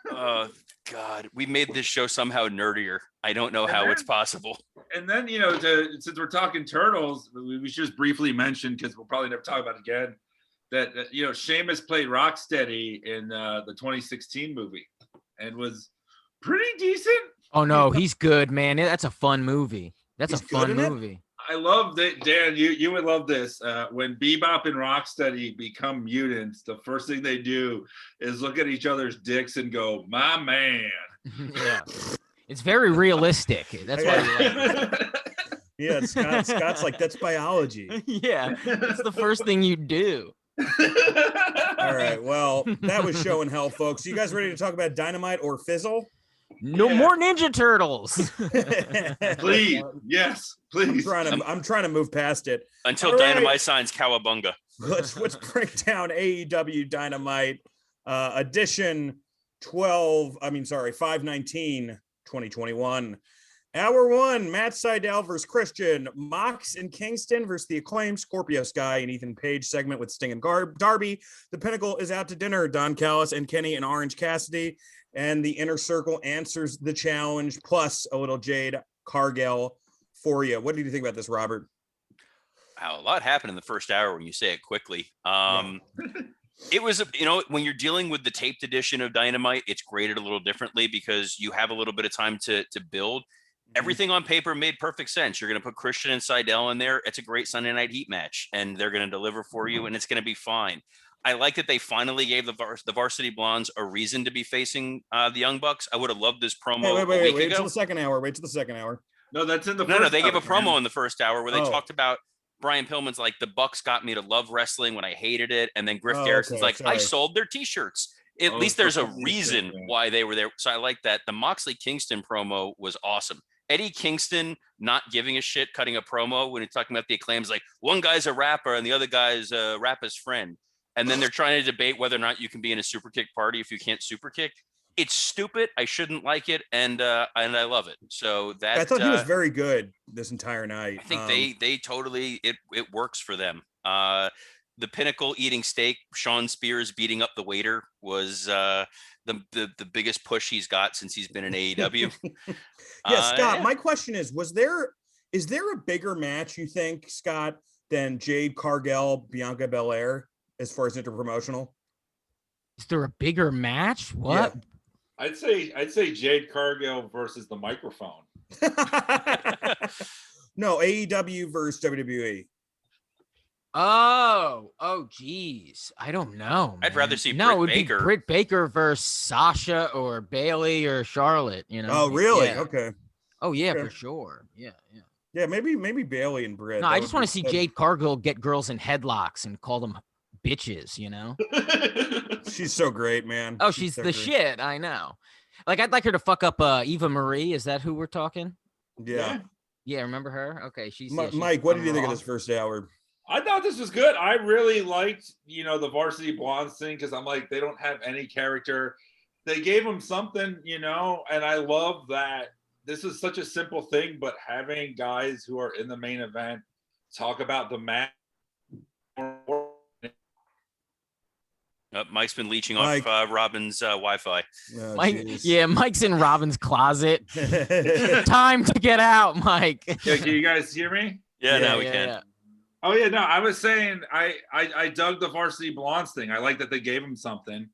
God, we made this show somehow nerdier. I don't know how it's possible.
And then, since we're talking Turtles, we should just briefly mention, because we'll probably never talk about it again, that Sheamus played Rocksteady in the 2016 movie and was pretty decent.
Oh no, he's good, man. That's a fun movie. That's a fun movie.
I love that, Dan. You would love this. When Bebop and Rocksteady become mutants, the first thing they do is look at each other's dicks and go, "My man."
Yeah, it's very realistic. That's why. We like it.
Yeah, Scott's like, that's biology.
Yeah, it's the first thing you do.
All right, well, that was Show and Hell, folks. You guys ready to talk about Dynamite or Fizzle?
No more Ninja Turtles.
Please, yes, please.
I'm trying to move past it
until Dynamite signs Cowabunga.
Let's break down AEW Dynamite edition 5/19, 2021. Hour 1, Matt Sydal versus Christian, Mox and Kingston versus the Acclaimed, Scorpio Sky and Ethan Page segment with Sting and Darby. The Pinnacle is out to dinner, Don Callis and Kenny and Orange Cassidy. And the Inner Circle answers the challenge, plus a little Jade Cargill for you. What did you think about this, Robert?
Wow, a lot happened in the first hour when you say it quickly. It was, when you're dealing with the taped edition of Dynamite, it's graded a little differently because you have a little bit of time to build. Everything on paper made perfect sense. You're going to put Christian and Sydal in there. It's a great Sunday Night Heat match, and they're going to deliver for you, and it's going to be fine. I like that they finally gave the Varsity Blondes a reason to be facing the Young Bucks. I would have loved this promo
wait till the second hour. Wait till the second hour.
No, that's in the first
No, they
hour,
gave a promo
man.
in the first hour where they talked about Brian Pillman's like, the Bucks got me to love wrestling when I hated it. And then Griff Garrison's I sold their t-shirts. At least there's a reason why they were there. So I like that. The Moxley Kingston promo was awesome. Eddie Kingston not giving a shit, cutting a promo when he's talking about the Acclaims, like one guy's a rapper and the other guy's a rapper's friend. And then they're trying to debate whether or not you can be in a super kick party if you can't super kick. It's stupid. I shouldn't like it. And I love it. So that
I thought he was very good this entire night.
I think they totally, it works for them. The Pinnacle eating steak, Sean Spears beating up the waiter was the biggest push he's got since he's been in AEW.
Scott, my question is there a bigger match, you think, Scott, than Jade Cargill, Bianca Belair, as far as interpromotional?
Is there a bigger match? What?
Yeah.
I'd say Jade Cargill versus the Microphone.
No, AEW versus WWE.
Geez. I don't know.
I'd rather see
no,
Britt
it would
Baker.
be Britt Baker versus Sasha or Bailey or Charlotte, you know?
Oh, really?
Yeah.
Okay.
Oh, yeah,
Okay.
for sure. Yeah.
Yeah, maybe Bailey and Britt.
No, I just want to see Jade Cargill get girls in headlocks and call them bitches, you know?
She's so great, man.
Oh, she's
so
the
great.
shit. I know. Like, I'd like her to fuck up Eva Marie. Is that who we're talking?
Yeah.
Yeah, remember her? Okay, she's
Mike, what did you think of this first hour?
I thought this was good. I really liked, the Varsity Blondes thing because I'm like, they don't have any character. They gave them something, and I love that this is such a simple thing, but having guys who are in the main event talk about the match.
Mike's been leeching off Robin's Wi-Fi.
Oh,
Mike's in Robin's closet. Time to get out, Mike.
Yeah, can you guys hear me?
Yeah, now we can.
Yeah.
Oh yeah, no, I was saying I dug the Varsity Blondes thing. I like that they gave him something.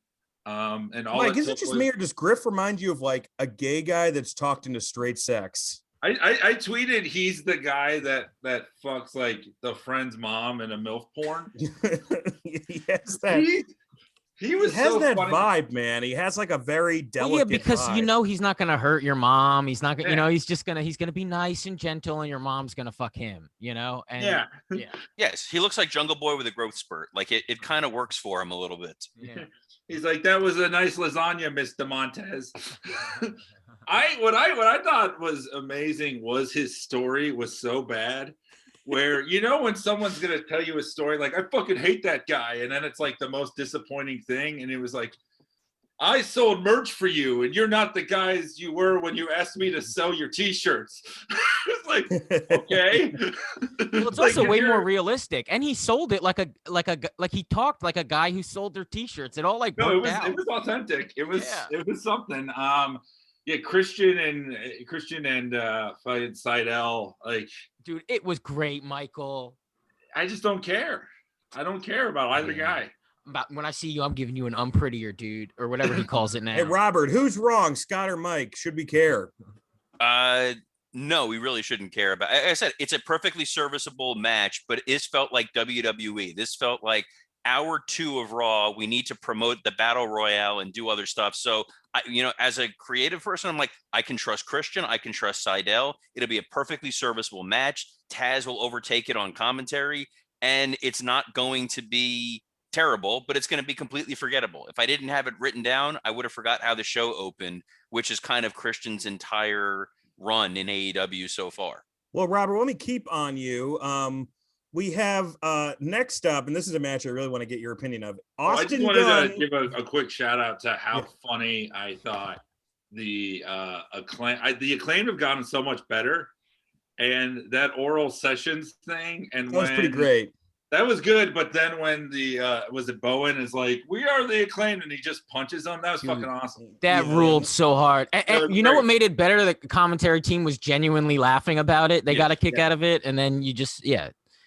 And all
Mike, is it just me or does Griff remind you of like a gay guy that's talked into straight sex?
I tweeted he's the guy that fucks like the friend's mom in a MILF porn.
He has that.
He was
has
so
that
funny.
vibe, man. He has like a very delicate.
Yeah, because
vibe.
he's not gonna hurt your mom. He's not gonna, he's gonna be nice and gentle, and your mom's gonna fuck him, And
yeah.
Yes, he looks like Jungle Boy with a growth spurt. Like it kind of works for him a little bit.
Yeah.
He's like, that was a nice lasagna, Mr. Montez. What I thought was amazing was his story was so bad. Where when someone's gonna tell you a story like I fucking hate that guy, and then it's like the most disappointing thing, and it was like I sold merch for you, and you're not the guys you were when you asked me to sell your t-shirts. It's like okay.
Well, it's also way more realistic, and he sold it like he talked like a guy who sold their t-shirts. It all worked out.
It was authentic. It was something. Christian and fucking Seidel, like,
dude, it was great, Michael.
I just don't care. I don't care about either guy.
About when I see you, I'm giving you an unprettier dude or whatever he calls it now.
Hey, Robert, who's wrong, Scott or Mike? Should we care?
No, we really shouldn't care about. Like I said, it's a perfectly serviceable match, but it felt like WWE. This felt like hour 2 of Raw. We need to promote the Battle Royale and do other stuff. So, as a creative person, I'm like, I can trust Christian. I can trust Seidel. It'll be a perfectly serviceable match. Taz will overtake it on commentary, and it's not going to be terrible, but it's going to be completely forgettable. If I didn't have it written down, I would have forgot how the show opened, which is kind of Christian's entire run in AEW so far.
Well, Robert, let me keep on you. We have next up, and this is a match I really want to get your opinion of.
I just wanted to give a quick shout out to how funny I thought the Acclaimed have gotten so much better, and that oral sessions thing, and
that was pretty great.
That was good, but then when the was it Bowen is like, we are the Acclaimed, and he just punches them. That was fucking awesome.
That ruled so hard. And you know what made it better? The commentary team was genuinely laughing about it. They got a kick out of it, and then you just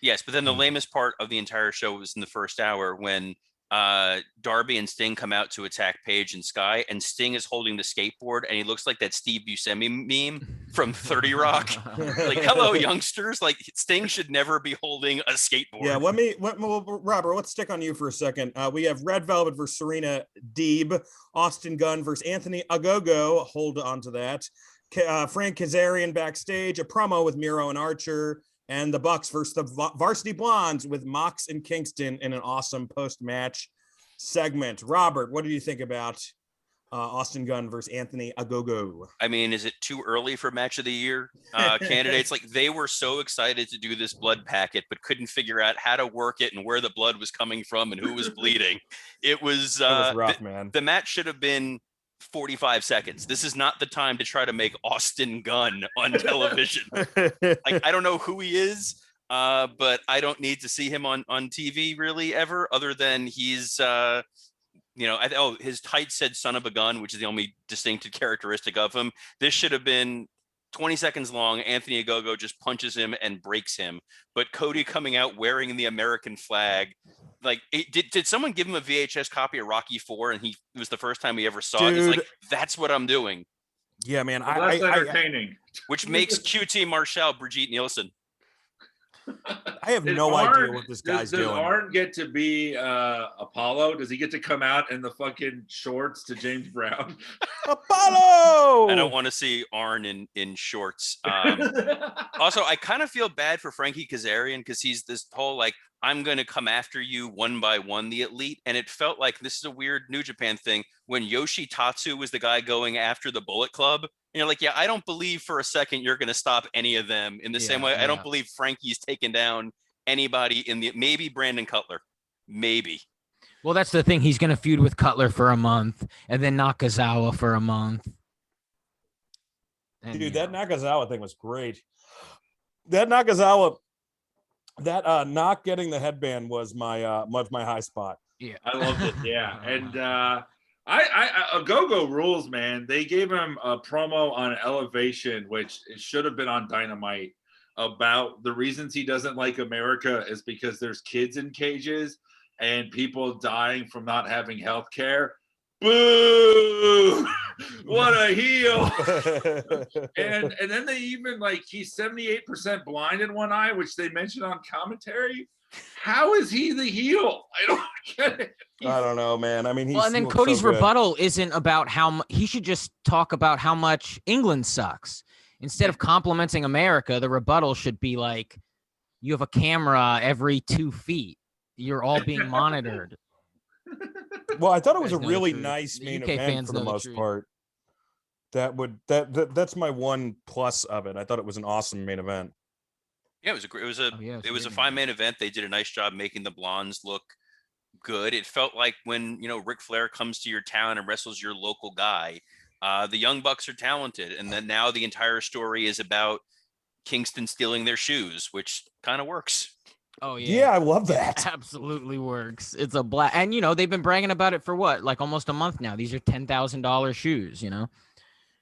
Yes, but then the lamest part of the entire show was in the first hour when Darby and Sting come out to attack Paige and Sky, and Sting is holding the skateboard, and he looks like that Steve Buscemi meme from 30 Rock. Like, hello, youngsters. Like, Sting should never be holding a skateboard.
Yeah, Robert, let's stick on you for a second. We have Red Velvet versus Serena Deeb, Austin Gunn versus Anthony Agogo. Hold on to that. Frank Kazarian backstage, a promo with Miro and Archer, and the Bucks versus the Varsity Blondes with Mox and Kingston in an awesome post-match segment. Robert, what did you think about Austin Gunn versus Anthony Agogo?
I mean, is it too early for match of the year candidates? Like, they were so excited to do this blood packet, but couldn't figure out how to work it and where the blood was coming from and who was bleeding. It was
rough, man.
The match should have been 45 seconds. This is not the time to try to make Austin Gunn on television. Like, I don't know who he is, but I don't need to see him on TV really ever, other than he's his tights said son of a gun, which is the only distinctive characteristic of him. This should have been 20 seconds long. Anthony Agogo just punches him and breaks him, but Cody coming out wearing the American flag. Like, did someone give him a VHS copy of Rocky IV, and it was the first time he ever saw it? He's like, that's what I'm doing.
Yeah, man.
Well, that's entertaining.
Which makes QT Marshall Brigitte Nielsen.
I have
Did
no idea
Arn-
what this guy's
does
doing.
Arn get to be Apollo? Does he get to come out in the fucking shorts to James Brown?
Apollo!
I don't want to see Arn in shorts. Also, I kind of feel bad for Frankie Kazarian because he's this whole like, I'm going to come after you one by one, the elite. And it felt like this is a weird New Japan thing when Yoshi Tatsu was the guy going after the Bullet Club. And you're like, yeah, I don't believe for a second you're going to stop any of them in the same way. I don't believe Frankie's taken down anybody in the, maybe Brandon Cutler, maybe.
Well, that's the thing. He's going to feud with Cutler for a month and then Nakazawa for a month. And,
Dude, that Nakazawa thing was great. That Nakazawa, that not getting the headband was my high spot.
Yeah,
I loved it. Yeah, and I Go-Go rules, man. They gave him a promo on Elevation, which it should have been on Dynamite, about the reasons he doesn't like America is because there's kids in cages and people dying from not having health care. Boo! What a heel! and then they even like he's 78% blind in one eye, which they mentioned on commentary. How is he the heel? I don't get it.
I don't know, man. I mean,
well, and then Cody's rebuttal isn't about how he should just talk about how much England sucks instead of complimenting America. The rebuttal should be like, "You have a camera every 2 feet. You're all being monitored."
Well, I thought it was a
Guys know
really
the truth.
nice
The
main
UK
event
fans
for the
know the
most
truth.
part. That's my one plus of it. I thought it was an awesome main event.
Yeah, it was
Oh,
it was a fine main event. They did a nice job making the blondes look good. It felt like when, you know, Ric Flair comes to your town and wrestles your local guy. The Young Bucks are talented, and then now the entire story is about Kingston stealing their shoes, which kind of works.
Oh yeah.
Yeah, I love that.
Absolutely works. It's a black, and you know they've been bragging about it for what, like almost a month now. These are $10,000 shoes. You know.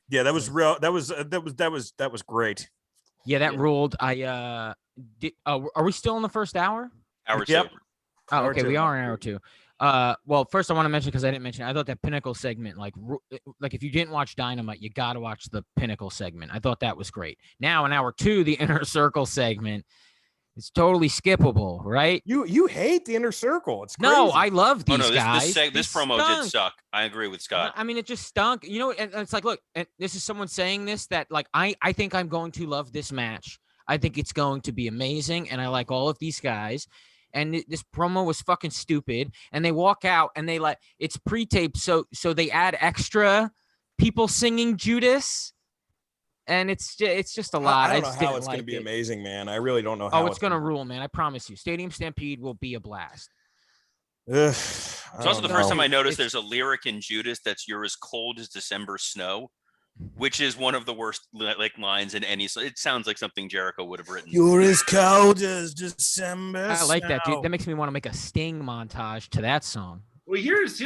Yeah, that was real. That was great.
Yeah, that ruled. Are we still in the first hour?
Hour
Yep.
two.
Oh,
Hour
okay,
two.
we are in hour 2. Well, first I want to mention, because I didn't mention it, I thought that Pinnacle segment, like if you didn't watch Dynamite, you got to watch the Pinnacle segment. I thought that was great. Now in hour 2, the Inner Circle segment, it's totally skippable, right?
You hate the Inner Circle. It's crazy.
No, I love these
Oh no,
guys.
this
They
promo
stunk.
did suck. I agree with Scott.
I mean, it just stunk. You know, and it's like, look, and this is someone saying this, that like I think I'm going to love this match. I think it's going to be amazing, and I like all of these guys. And this promo was fucking stupid. And they walk out, and they like it's pre-taped, so they add extra people singing Judas, and it's just a lot.
I don't know
just
how
didn't
it's going to
like
be
it.
amazing, man. I really don't know how.
Oh, it's going to rule, man. I promise you. Stadium Stampede will be a blast.
It's also the first time I noticed
It's-
there's a lyric in Judas that's "You're as cold as December snow," which is one of the worst like lines in any. It sounds like something Jericho would have written.
You're as cold as December.
I like that,
snow.
dude. That makes me want to make a Sting montage to that song.
Well, here's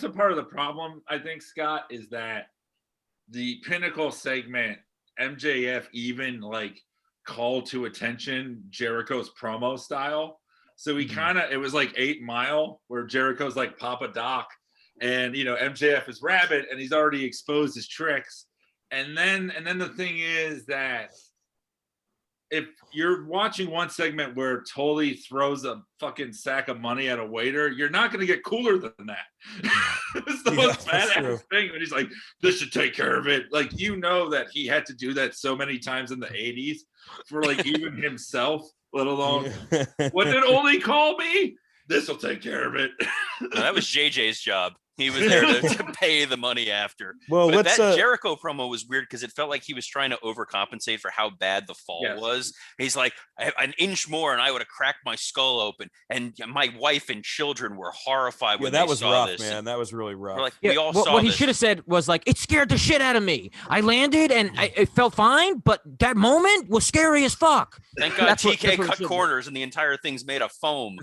a part of the problem, I think, Scott, is that the Pinnacle segment, MJF even like called to attention Jericho's promo style. So he it was like 8 Mile, where Jericho's like Papa Doc, and you know MJF is Rabbit, and he's already exposed his tricks. And then the thing is that if you're watching one segment where Tully throws a fucking sack of money at a waiter, you're not going to get cooler than that. It's the most
that's
badass
true.
thing when he's like, this should take care of it. Like, you know that he had to do that so many times in the 80s for like even himself, let alone, what did Oli call me? This will take care of it.
No, that was JJ's job. He was there to pay the money after.
Well,
But
let's.
that Jericho promo was weird because it felt like he was trying to overcompensate for how bad the fall
Yes.
was. He's like, an inch more and I would have cracked my skull open. And my wife and children were horrified
Yeah,
when
that
they
was
saw
rough,
this.
man.
And
That was really rough.
we're like,
Yeah,
we all
what
saw
he
this.
should have said was like, it scared the shit out of me. I landed and it felt fine, but that moment was scary as fuck.
Thank God
That's what-
TK
that's what it
cut
should be.
corners and the entire thing's made of foam.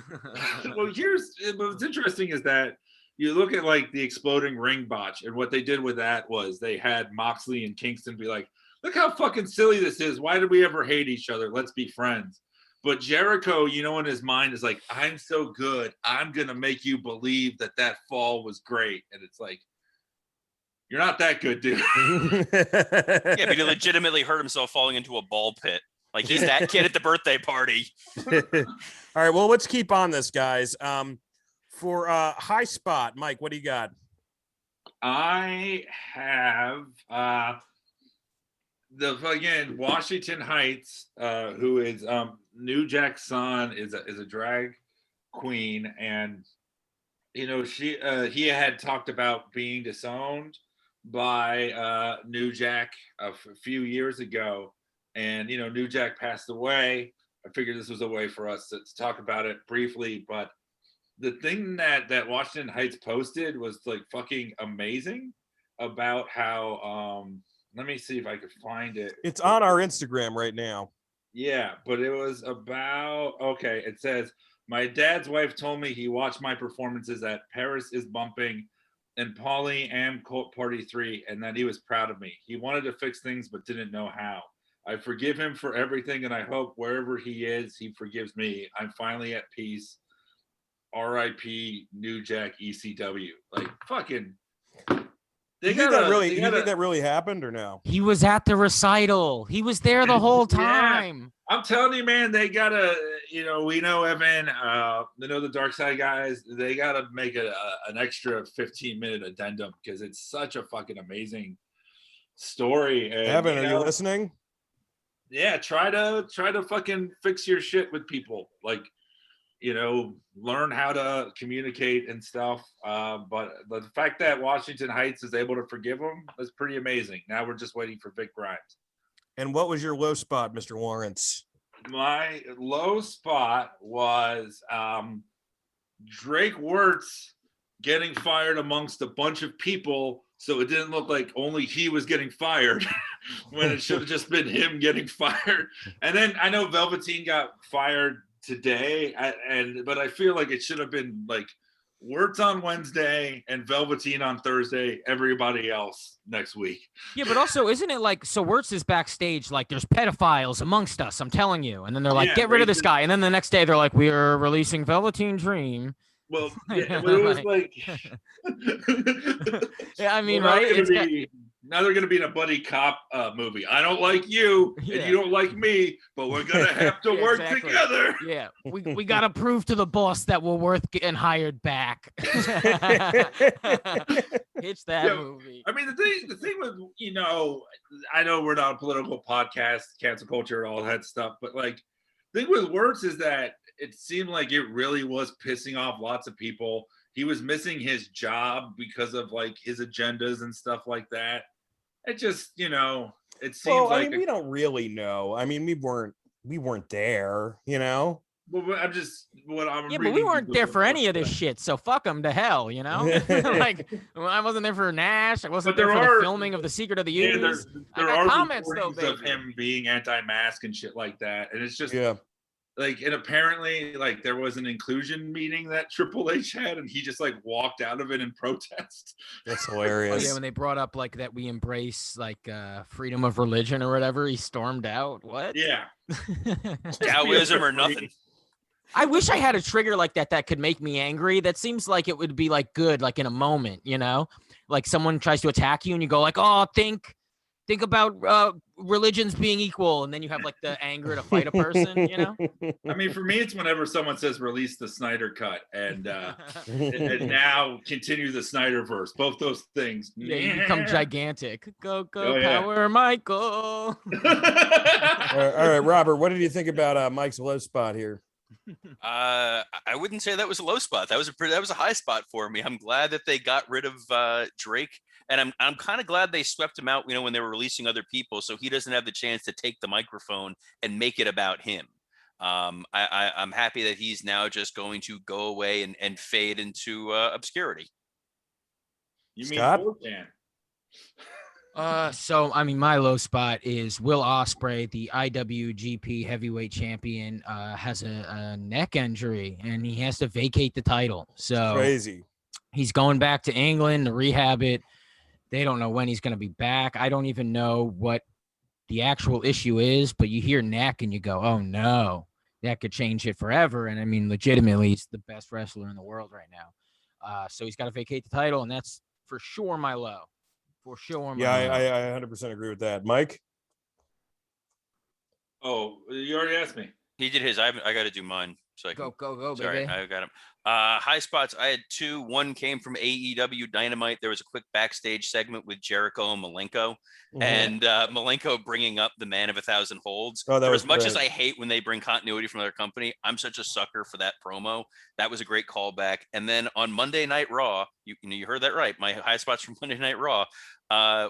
Well, what's interesting is that you look at like the exploding ring botch, and what they did with that was they had Moxley and Kingston be like, look how fucking silly this is. Why did we ever hate each other? Let's be friends. But Jericho, you know, in his mind is like, I'm so good. I'm going to make you believe that fall was great. And it's like, you're not that good, dude.
Yeah, but he legitimately hurt himself falling into a ball pit. Like he's that kid at the birthday party.
All right, well, let's keep on this, guys. For high spot, Mike, what do you got?
I have the fucking Washington Heights, who is New Jack's son, is a drag queen, and he had talked about being disowned by New Jack a few years ago, and New Jack passed away. I figured this was a way for us to talk about it briefly, but the thing that Washington Heights posted was like fucking amazing about how let me see if I could find it.
It's on our Instagram right now.
Yeah, but it was about, okay, it says, my dad's wife told me he watched my performances at Paris is Bumping and Polly and Colt Party 3 and that he was proud of me. He wanted to fix things but didn't know how. I forgive him for everything and I hope wherever he is, he forgives me. I'm finally at peace. R.I.P. New Jack ECW. Like fucking.
You think that really happened or no?
He was at the recital. He was there the whole time.
Yeah. I'm telling you, man, they gotta. We know Evan. They know the Dark Side guys. They gotta make an extra 15-minute addendum because it's such a fucking amazing story. And,
Evan, are you listening?
Yeah, try to fucking fix your shit with people. Like. Learn how to communicate and stuff. But the fact that Washington Heights is able to forgive him is pretty amazing. Now we're just waiting for Vic Grimes.
And what was your low spot, Mr. Lawrence?
My low spot was Drake Wirtz getting fired amongst a bunch of people, so it didn't look like only he was getting fired when it should have just been him getting fired. And then I know Velveteen got fired today, but I feel like it should have been like Wirtz on Wednesday and Velveteen on Thursday, everybody else next week.
Yeah, but also isn't it like, so Wirtz is backstage like there's pedophiles amongst us, I'm telling you, and then they're like, get rid of this guy, and then the next day they're like, we are releasing Velveteen Dream.
Well, yeah, but it was like
yeah, I mean, right?
Now they're going to be in a buddy cop movie. I don't like you, and you don't like me, but we're going to have to work together.
Yeah, we got to prove to the boss that we're worth getting hired back. It's that movie.
I mean, the thing with, I know we're not a political podcast, cancel culture, all that stuff, but like, the thing with Wirtz is that it seemed like it really was pissing off lots of people. He was missing his job because of like his agendas and stuff like that. It just, it seems like.
I mean, we don't really know. I mean, we weren't there,
Well,
but we weren't there for any of this shit. So fuck them to hell, Like, I wasn't there for Nash. I wasn't there for the filming of The Secret of the Use.
There are
comments though,
of him being anti-mask and shit like that, and it's just
yeah.
Like, and apparently, like, there was an inclusion meeting that Triple H had, and he just like walked out of it in protest.
That's hilarious.
Oh, yeah, when they brought up like that we embrace like freedom of religion or whatever, he stormed out. What?
Yeah.
Taoism or nothing.
I wish I had a trigger like that could make me angry. That seems like it would be like good, like in a moment, like someone tries to attack you and you go like, oh, think about religions being equal, and then you have like the anger to fight a person,
I mean, for me, it's whenever someone says release the Snyder cut and now continue the Snyderverse. Both those things.
Yeah, you become gigantic. Go,
Oh,
Power Michael.
All right, Robert, what did you think about Mike's low spot here?
I wouldn't say that was a low spot. That was a high spot for me. I'm glad that they got rid of Drake, and I'm kind of glad they swept him out. When they were releasing other people, so he doesn't have the chance to take the microphone and make it about him. I'm happy that he's now just going to go away and fade into obscurity.
You mean
Scott?
So I mean, my low spot is Will Ospreay, the IWGP Heavyweight Champion, has a neck injury and he has to vacate the title. So
Crazy.
He's going back to England to rehab it. They don't know when he's going to be back. I don't even know what the actual issue is, but you hear neck and you go, oh no, that could change it forever. And I mean, legitimately, he's the best wrestler in the world right now. So he's got to vacate the title, and that's for sure my low. For sure.
Yeah, I 100% agree with that. Mike?
Oh, you already asked me.
He did his. I got to do mine. So I can,
Go,
sorry,
baby.
I got him. High spots. I had two. One came from AEW Dynamite. There was a quick backstage segment with Jericho and Malenko, and Malenko bringing up the Man of 1,000 Holds.
Oh, that
for
was
as much as
great.
I hate when they bring continuity from their company, I'm such a sucker for that promo. That was a great callback. And then on Monday Night Raw, you heard that right. My high spots from Monday Night Raw.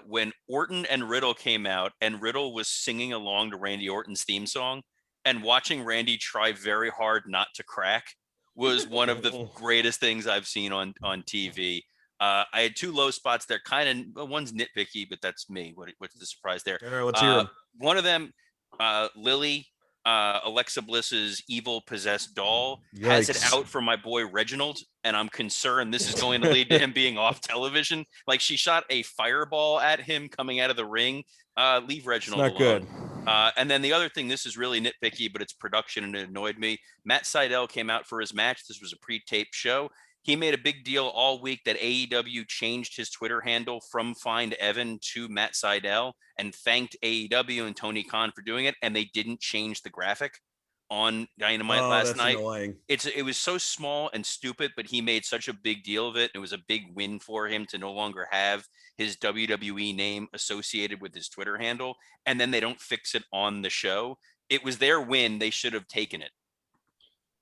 When Orton and Riddle came out, and Riddle was singing along to Randy Orton's theme song, and watching Randy try very hard not to crack was one of the greatest things I've seen on TV. I had two low spots there. Kind of, one's nitpicky, but that's me. What's the surprise there?
All right, let's hear 'em.
One of them, Lily, Alexa Bliss's evil possessed doll, has it
Yikes.
out for my boy Reginald, and I'm concerned this is going to lead to him being off television. Like, she shot a fireball at him coming out of the ring. Leave Reginald
It's not
alone.
good.
And then the other thing, this is really nitpicky, but it's production and it annoyed me. Matt Sydal came out for his match. This was a pre-taped show. He made a big deal all week that AEW changed his Twitter handle from Find Evan to Matt Sydal and thanked AEW and Tony Khan for doing it. And they didn't change the graphic on Dynamite last night.
Annoying.
It was so small and stupid, but he made such a big deal of it. It was a big win for him to no longer have his WWE name associated with his Twitter handle. And then they don't fix it on the show. It was their win. They should have taken it.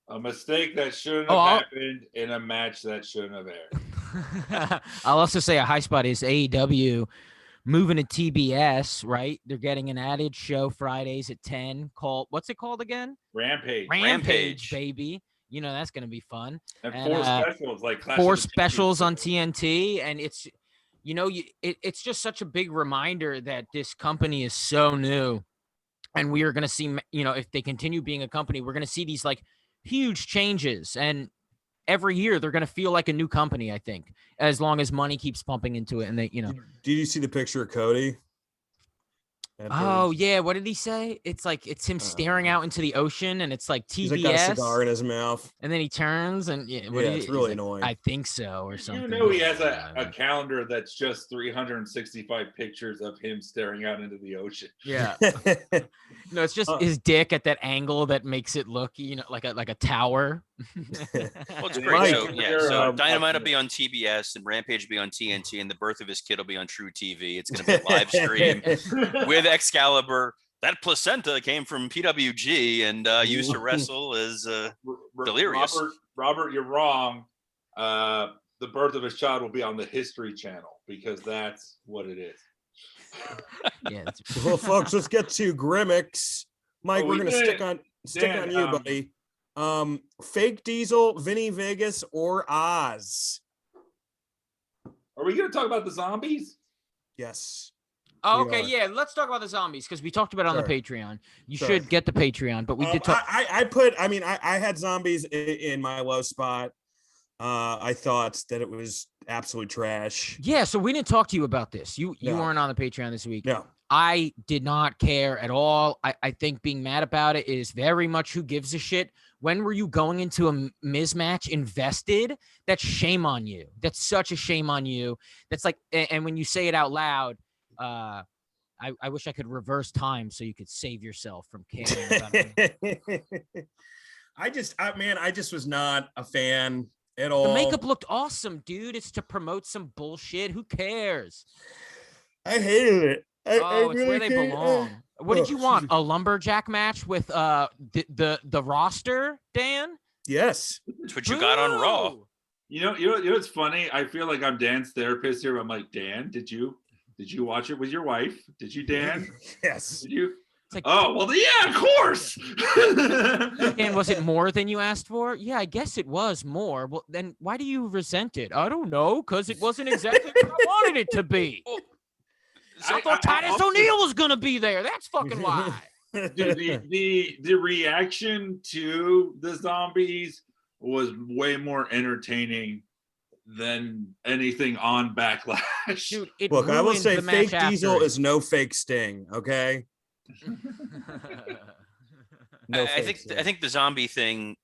A mistake that shouldn't have happened in a match that shouldn't have aired.
I'll also say a high spot is AEW moving to TBS, right? They're getting an added show Fridays at 10 called, what's it called again?
Rampage,
baby. You know, that's going to be fun.
And four specials, like Clash
four
of the
specials on
Champions.
TNT. And it's, you know, it's just such a big reminder that this company is so new. And we are going to see, you know, if they continue being a company, we're going to see these like huge changes. And every year they're going to feel like a new company, I think, as long as money keeps pumping into it. And they, you know,
Did you see the picture of Cody?
Oh yeah, what did he say? It's like it's him staring out into the ocean, and it's like TBS.
He's like got a cigar in his mouth,
and then he turns, and
it's really annoying.
I think so, or something.
You know, he has a calendar that's just 365 pictures of him staring out into the ocean.
Yeah, no, it's just his dick at that angle that makes it look, you know, like a tower.
Well, it's great. So Dynamite will be on TBS and Rampage will be on TNT, and the birth of his kid will be on True TV. It's going to be a live stream with Excalibur. That placenta came from PWG and used to wrestle as Delirious.
Robert, you're wrong. The birth of his child will be on the History Channel because that's what it is.
Yeah.
Well, folks, let's get to Grimmicks. Mike, we're going to stick on you, buddy. Fake Diesel, Vinny Vegas, or Oz?
Are we going to talk about the zombies?
Yes.
Oh, okay, yeah. Let's talk about the zombies because we talked about it on the Patreon. You should get the Patreon, but we did talk.
I had zombies in my low spot. I thought that it was absolute trash.
Yeah, so we didn't talk to you about this. You weren't on the Patreon this week.
No.
I did not care at all. I think being mad about it is very much who gives a shit. When were you going into a Miz match invested? That's shame on you. That's such a shame on you. That's like, and when you say it out loud, I wish I could reverse time so you could save yourself from caring about it.
I just was not a fan at all.
The makeup looked awesome, dude. It's to promote some bullshit. Who cares?
I hated it.
It's really where they belong. What did you want? A lumberjack match with the roster, Dan?
Yes.
That's what you got on Raw.
You know what's funny? I feel like I'm Dan's therapist here. I'm like, Dan, did you watch it with your wife? Did you, Dan?
Yes.
Did you?
Like,
oh, well, yeah, of course.
And was it more than you asked for? Yeah, I guess it was more. Well, then why do you resent it? I don't know, because it wasn't exactly what I wanted it to be. So I thought Titus O'Neil was going to be there. That's fucking why.
Dude, the reaction to the zombies was way more entertaining than anything on Backlash.
Dude,
look, I will say fake Diesel is no fake Sting, okay?
I think the zombie thing,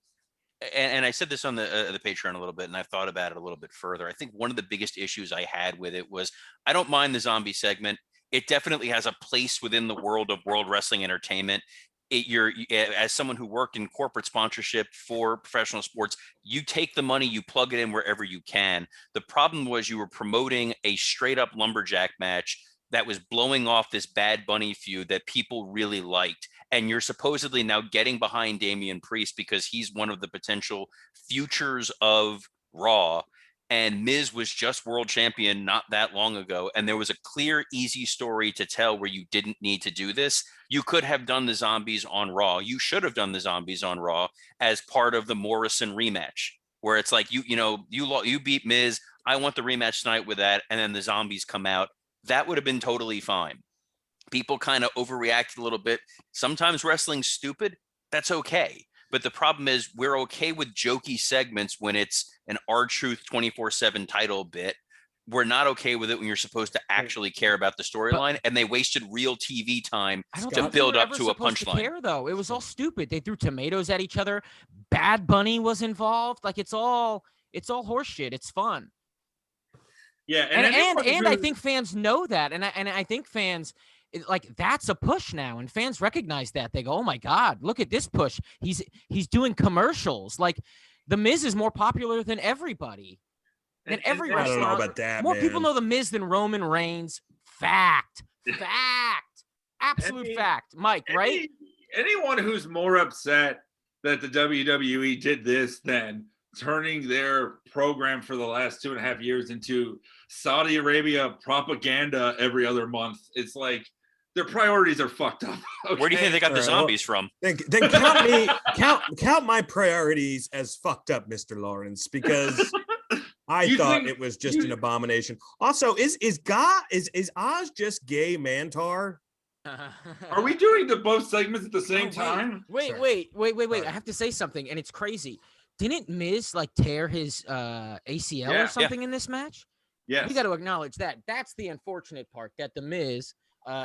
and I said this on the Patreon a little bit, and I've thought about it a little bit further. I think one of the biggest issues I had with it was I don't mind the zombie segment. It definitely has a place within the world of World Wrestling Entertainment. as someone who worked in corporate sponsorship for professional sports, you take the money, you plug it in wherever you can. The problem was you were promoting a straight up lumberjack match that was blowing off this Bad Bunny feud that people really liked. And you're supposedly now getting behind Damian Priest because he's one of the potential futures of Raw. And Miz was just world champion not that long ago. And there was a clear, easy story to tell where you didn't need to do this. You could have done the Zombies on Raw. You should have done the Zombies on Raw as part of the Morrison rematch, where it's like, you beat Miz. I want the rematch tonight with that. And then the Zombies come out. That would have been totally fine. People kind of overreacted a little bit. Sometimes wrestling's stupid. That's okay. But the problem is we're okay with jokey segments when it's an R-Truth 24/7 title bit. We're not okay with it when you're supposed to actually care about the storyline, and they wasted real TV time to build up to a punchline.
Care, though. It was all stupid. They threw tomatoes at each other. Bad Bunny was involved. Like it's all horseshit. It's fun.
Yeah,
and I think fans know that, and I think fans. Like that's a push now, and fans recognize that. They go, "Oh my God, look at this push! He's doing commercials. Like the Miz is more popular than everybody, than every wrestler.
I don't know about that.
More people know the Miz than Roman Reigns. Fact, absolute fact. Mike, right?
Anyone who's more upset that the WWE did this than turning their program for the last 2.5 years into Saudi Arabia propaganda every other month, it's like their priorities are fucked up. Okay?
Where do you think they got the Zombies from?
Then count my priorities as fucked up, Mr. Lawrence, because I thought it was just an abomination. Also, is Oz just gay Mantar?
Are we doing the both segments at the same time?
Wait. I have to say something, and it's crazy. Didn't Miz like tear his ACL or something in this match?
Yes.
We got to acknowledge that. That's the unfortunate part, that the Miz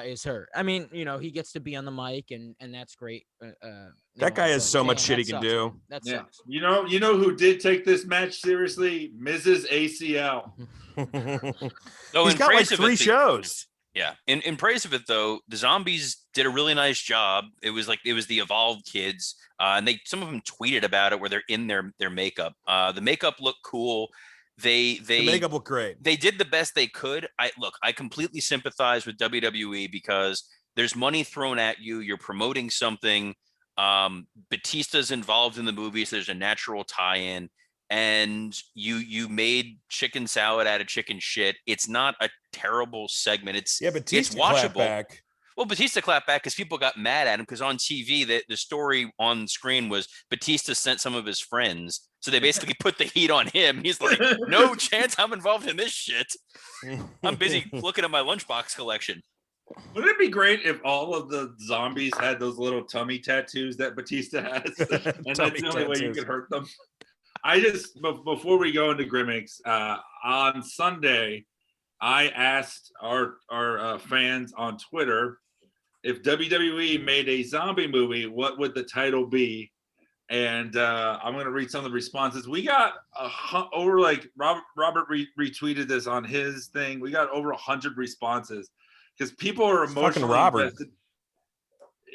is hurt. I mean, he gets to be on the mic, and that's great.
That guy has so much shit he can do.
That sucks.
You know who did take this match seriously? Mrs. ACL.
He's got like 3 shows.
Yeah. In praise of it, though, the Zombies did a really nice job. It was the Evolved kids, and some of them tweeted about it where they're in their makeup. The makeup looked cool. The
makeup looked great.
They did the best they could. I completely sympathize with WWE because there's money thrown at you. You're promoting something. Batista's involved in the movie, so there's a natural tie-in. And you made chicken salad out of chicken shit. It's not a terrible segment. It's watchable.
Back.
Well, Batista clapped back because people got mad at him because on TV the story on screen was Batista sent some of his friends. So they basically put the heat on him. He's like, no chance I'm involved in this shit. I'm busy looking at my lunchbox collection.
Wouldn't it be great if all of the Zombies had those little tummy tattoos that Batista has? And that's the only way you could hurt them. Before we go into gimmicks, on Sunday, I asked our fans on Twitter if WWE made a zombie movie, what would the title be? And I'm going to read some of the responses. We got over, like, Robert retweeted this on his thing. We got over 100 responses because people are emotionally invested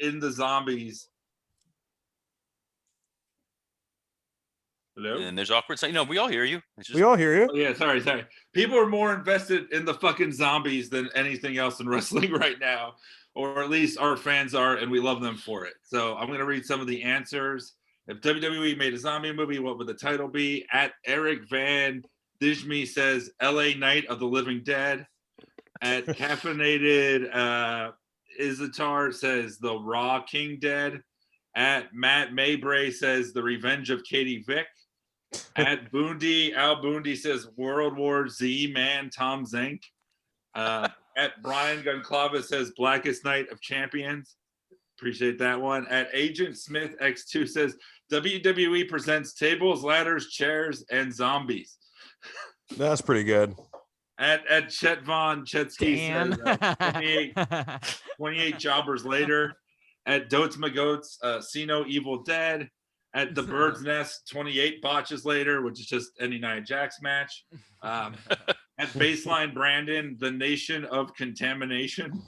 in the Zombies. Hello?
And there's awkward. We all hear you.
We all hear you.
Oh, yeah, sorry. People are more invested in the fucking Zombies than anything else in wrestling right now, or at least our fans are, and we love them for it. So I'm going to read some of the answers. If WWE made a zombie movie, what would the title be? At Eric Van Dijmi says LA Night of the Living Dead. At Caffeinated Izatar says The Raw King Dead. At Matt Maybray says The Revenge of Katie Vick. At Boondy, Al Boondy says World War Z Man Tom Zink. At Brian Gunclava says Blackest Night of Champions. Appreciate that one. At Agent Smith X2 says WWE presents tables, ladders, chairs, and zombies.
That's pretty good.
At Chet Von Chetsky says 28 jobbers later. At Dotes Magoats, See No Evil Dead. At the Bird's Nest, 28 botches later, which is just any Nia Jax match. At Baseline Brandon, The Nation of Contamination.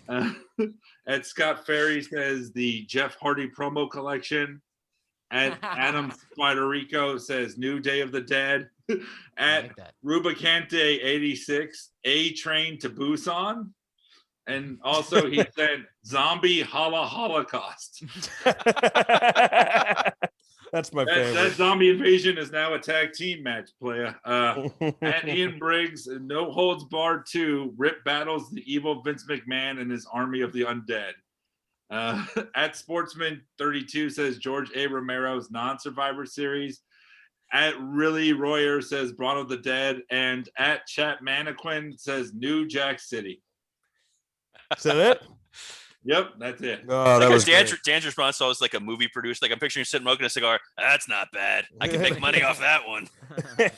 At Scott Ferry says the Jeff Hardy promo collection. At Adam Spiderico says New Day of the Dead. At
like that.
Rubicante 86, A Train to Busan. And also he said Zombie Holocaust.
That's my favorite.
That zombie invasion is now a tag team match, playa. And Ian Briggs, No Holds Barred 2, Rip battles the evil Vince McMahon and his army of the undead. At Sportsman 32 says George A. Romero's non-Survivor Series. At Really Royer says Braun of the Dead. And at Chat Mannequin says New Jack City.
Is that it?
Yep, that's it.
Oh, that was
Dan's response was like a movie producer. Like I'm picturing sitting smoking a cigar. That's not bad. I can make money off that one.
Did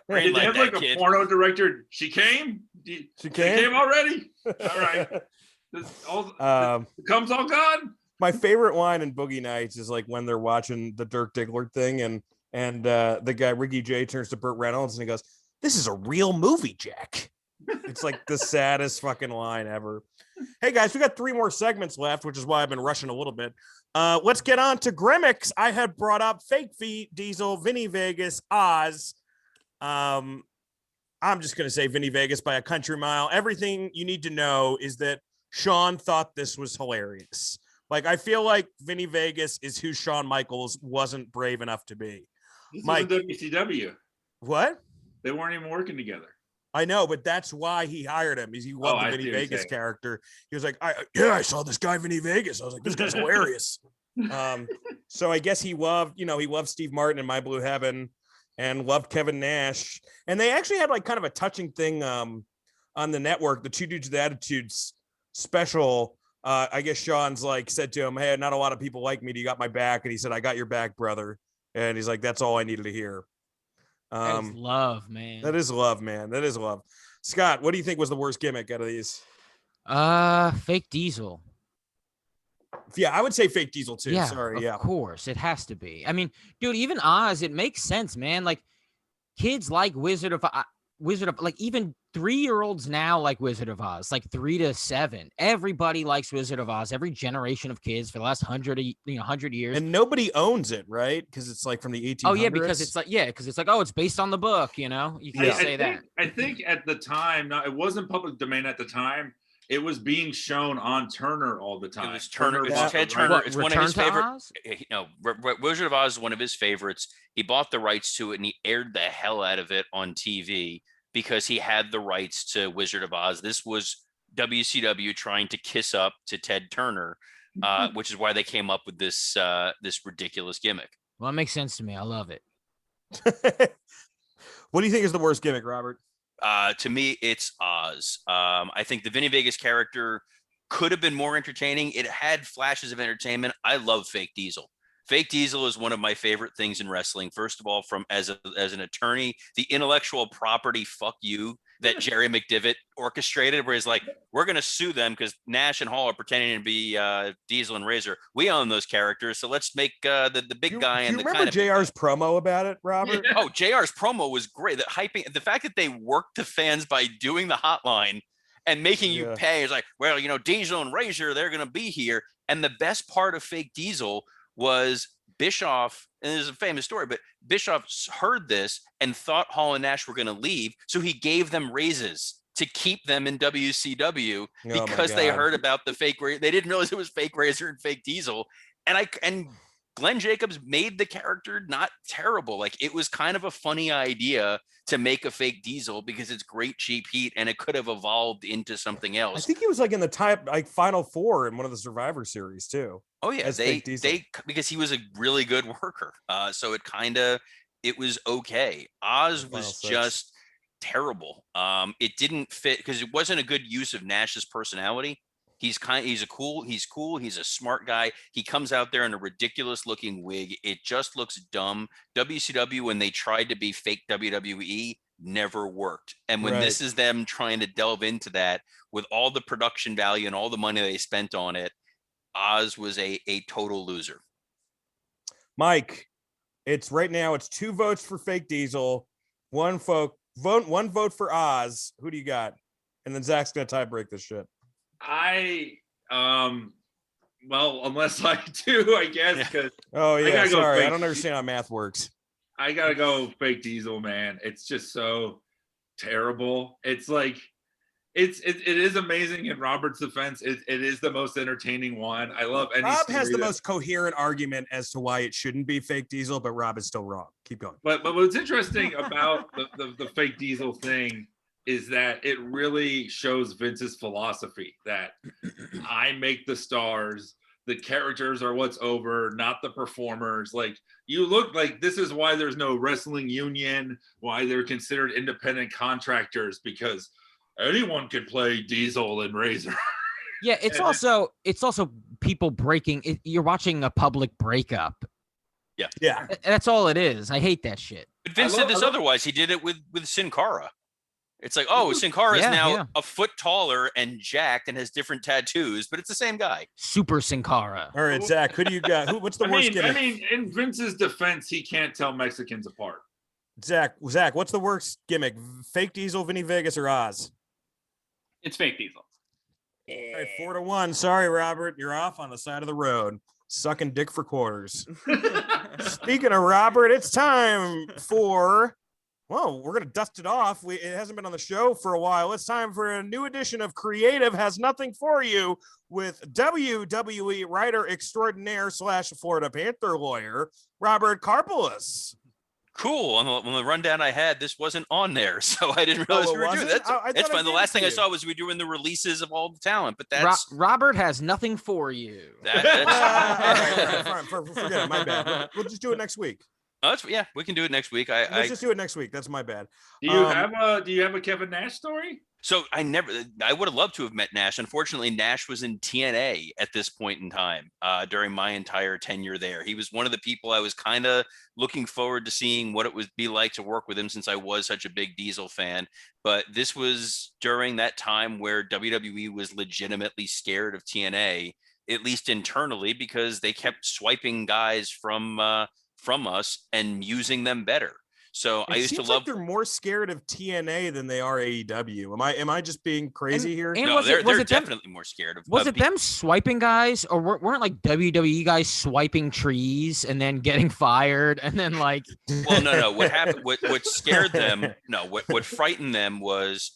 they have like a porno director? She came?
She came
already? All right. The comes all gone.
My favorite line in Boogie Nights is like when they're watching the Dirk Diggler thing and the guy Ricky Jay turns to Burt Reynolds and he goes, "This is a real movie, Jack." It's like the saddest fucking line ever. Hey guys, we got 3 more segments left, which is why I've been rushing a little bit. Let's get on to Grimmicks. I had brought up Fake Diesel, Vinny Vegas, Oz. I'm just going to say Vinny Vegas by a country mile. Everything you need to know is that Sean thought this was hilarious. Like, I feel like Vinny Vegas is who Shawn Michaels wasn't brave enough to be.
This
Mike,
is WCW.
What?
They weren't even working together.
I know, but that's why he hired him. Is he loved the Vinny Vegas character? He was like, I saw this guy Vinny Vegas. I was like, this guy's hilarious. So I guess he loved Steve Martin in My Blue Heaven and loved Kevin Nash. And they actually had like kind of a touching thing on the network, the Two Dudes with Attitudes special. I guess Sean's like said to him, "Hey, not a lot of people like me. Do you got my back?" And he said, "I got your back, brother." And he's like, "That's all I needed to hear."
That is love, man.
That is love, man. That is love. Scott, what do you think was the worst gimmick out of these?
Fake Diesel.
Yeah, I would say Fake Diesel too.
Yeah,
Sorry,
of course, it has to be. I mean, dude, even Oz, it makes sense, man. Like, kids like Wizard of like even 3-year-olds now like Wizard of Oz, like 3 to 7. Everybody likes Wizard of Oz. Every generation of kids for the last 100 years.
And nobody owns it, right? Because it's like from the 1800s.
Oh yeah, because it's like oh, it's based on the book. You know, you can't say that.
I think at the time, it wasn't public domain at the time. It was being shown on Turner all the time.
It was Turner. It's Ted Turner.
What,
it's one of his favorite.
Oz?
No, Wizard of Oz is one of his favorites. He bought the rights to it and he aired the hell out of it on TV because he had the rights to Wizard of Oz. This was WCW trying to kiss up to Ted Turner, which is why they came up with this ridiculous gimmick.
Well, it makes sense to me. I love it.
What do you think is the worst gimmick, Robert?
To me, it's Oz. I think the Vinny Vegas character could have been more entertaining. It had flashes of entertainment. I love Fake Diesel. Fake Diesel is one of my favorite things in wrestling. First of all, from as an attorney, the intellectual property fuck you that Jerry McDevitt orchestrated, where he's like, we're going to sue them because Nash and Hall are pretending to be Diesel and Razor. We own those characters, so let's make the big guy.
Do you remember JR's promo about it, Robert?
Yeah. Oh, JR's promo was great. The fact that they worked the fans by doing the hotline and making you pay is like, well, Diesel and Razor, they're going to be here. And the best part of Fake Diesel was Bischoff, and there's a famous story, but Bischoff heard this and thought Hall and Nash were going to leave, so he gave them raises to keep them in WCW because they heard about the fake Razor. They didn't realize it was Fake Razor and Fake Diesel, and Glenn Jacobs made the character not terrible. Like, it was kind of a funny idea to make a Fake Diesel because it's great cheap heat and it could have evolved into something else.
I think he was like in the Final Four in one of the Survivor Series too.
Oh yeah, they because he was a really good worker. So it was okay. Oz was just terrible. It didn't fit because it wasn't a good use of Nash's personality. He's cool. He's a smart guy. He comes out there in a ridiculous looking wig. It just looks dumb. WCW, when they tried to be fake WWE, never worked. And when this is them trying to delve into that with all the production value and all the money they spent on it, Oz was a total loser.
Mike, it's 2 votes for Fake Diesel, one vote for Oz. Who do you got? And then Zach's gonna tie break this shit.
Well, unless I do, I guess, because
Oh yeah,
gotta go
sorry, I
fake.
don't understand how math works.
I gotta go fake Diesel, man. It's just so terrible. It's like it is amazing in Robert's defense. It is the most entertaining one. I love any
Rob has
story
the
that-
most coherent argument as to why it shouldn't be fake Diesel, but Rob is still wrong. Keep going.
But what's interesting about the fake Diesel thing is that it really shows Vince's philosophy that I make the stars, the characters are what's over, not the performers. Like, you look like this is why there's no wrestling union, why they're considered independent contractors, because anyone could play Diesel and Razor.
Yeah, it's also people breaking it. You're watching a public breakup.
Yeah.
That's all it is. I hate that shit.
But Vince did this otherwise. He did it with Sin Cara. It's like, oh, Sin Cara is
Yeah,
now
yeah.
a foot taller and jacked and has different tattoos, but it's the same guy.
Super Sin Cara.
All right, Zach, who do you got? What's the worst
I
gimmick?
mean, in Vince's defense, he can't tell Mexicans apart.
Zach, what's the worst gimmick? Fake Diesel, Vinny Vegas, or Oz?
It's fake Diesel.
All right, 4-1. Sorry, Robert, you're off on the side of the road, sucking dick for quarters. Speaking of Robert, it's time for. Well, we're gonna dust it off. It hasn't been on the show for a while. It's time for a new edition of Creative Has Nothing for You with WWE writer extraordinaire / Florida Panther lawyer Robert Karpeles.
Cool. On the rundown I had, this wasn't on there, so I didn't realize we were doing that. It's fine. The last thing I saw was we were doing the releases of all the talent, but that's
Robert has nothing for you.
that's
All right, forget it. My bad. We'll just do it next week.
Oh, yeah, we can do it next week.
Let's just do it next week. That's my bad.
Do you have a Kevin Nash story?
So I would have loved to have met Nash. Unfortunately, Nash was in TNA at this point in time during my entire tenure there. He was one of the people I was kind of looking forward to seeing what it would be like to work with him, since I was such a big Diesel fan. But this was during that time where WWE was legitimately scared of TNA, at least internally, because they kept swiping guys from us and using them better. So I used to love.
Like they're more scared of TNA than they are AEW. Am I just being crazy here?
And
No, they're
it
definitely more scared of.
Was it them swiping guys, or weren't like WWE guys swiping trees and then getting fired and then like?
Well, no. What happened? What scared them? No, what frightened them was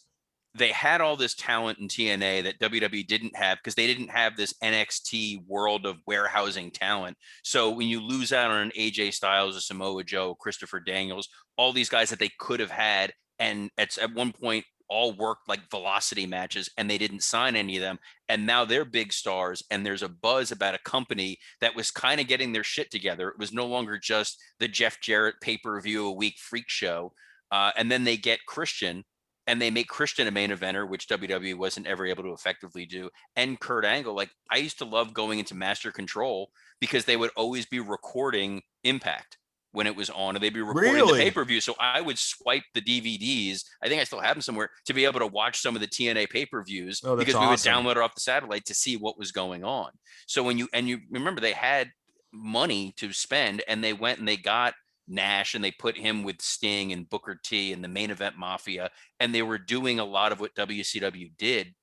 they had all this talent in TNA that WWE didn't have, because they didn't have this NXT world of warehousing talent. So when you lose out on an AJ Styles, a Samoa Joe, Christopher Daniels, all these guys that they could have had, and at one point all worked like velocity matches, and they didn't sign any of them. And now they're big stars, and there's a buzz about a company that was kind of getting their shit together. It was no longer just the Jeff Jarrett pay-per-view a week freak show. And then they get Christian, and they make Christian a main eventer, which WWE wasn't ever able to effectively do. And Kurt Angle, like, I used to love going into Master Control because they would always be recording Impact when it was on, and they'd be recording the pay-per-view. So I would swipe the DVDs. I think I still have them somewhere, to be able to watch some of the TNA pay-per-views, because we would download it off the satellite to see what was going on. So when you remember, they had money to spend, and they went and they got Nash, and they put him with Sting and Booker T and the Main Event Mafia, and they were doing a lot of what WCW did.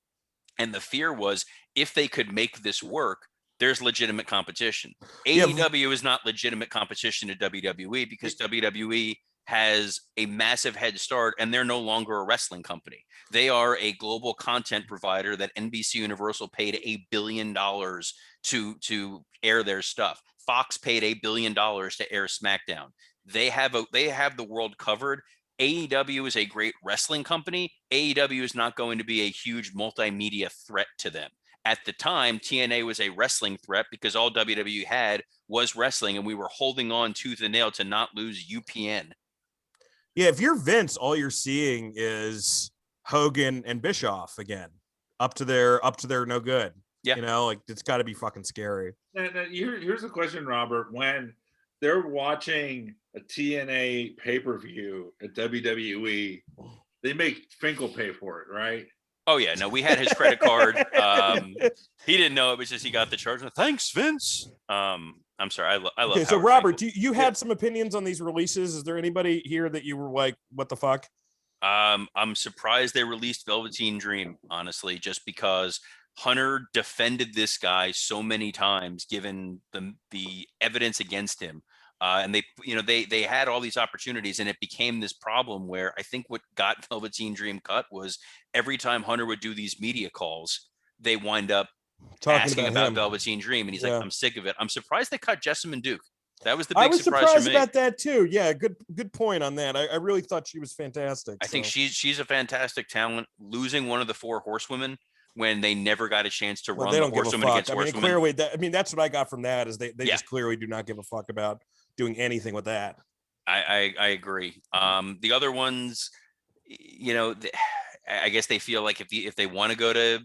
And the fear was, if they could make this work, there's legitimate competition. AEW is not legitimate competition to WWE, because WWE has a massive head start, and they're no longer a wrestling company. They are a global content provider that NBC Universal paid $1 billion to air their stuff. Fox paid $1 billion to air SmackDown. They have the world covered. AEW is a great wrestling company. AEW is not going to be a huge multimedia threat to them. At the time, TNA was a wrestling threat, because all WWE had was wrestling, and we were holding on tooth and nail to not lose UPN.
Yeah, if you're Vince, all you're seeing is Hogan and Bischoff again, up to their no good.
Yeah,
you know, like, it's got to be fucking scary.
Here's a question, Robert. When they're watching a TNA pay-per-view at WWE, they make Finkel pay for it, right?
Oh yeah, no, we had his credit card. He didn't know it was just he got the charge. Thanks, Vince. I'm sorry, I love.
Okay, so Robert, you had some opinions on these releases. Is there anybody here that you were like, what the fuck?
I'm surprised they released Velveteen Dream, honestly, just because Hunter defended this guy so many times, given the evidence against him. And they had all these opportunities, and it became this problem where I think what got Velveteen Dream cut was every time Hunter would do these media calls, they wind up asking about Velveteen Dream, and he's like, "I'm sick of it." I'm surprised they cut Jessamine Duke. That was the big surprise
surprised
for me.
about that too. Yeah, good point on that. I really thought she was fantastic.
I think she's a fantastic talent. Losing one of the 4 horsewomen when they never got a chance to run the horsewomen against horsewomen.
Clearly, that's what I got from that is they just clearly do not give a fuck about doing anything with that.
I agree. The other ones, I guess they feel like if they want to go to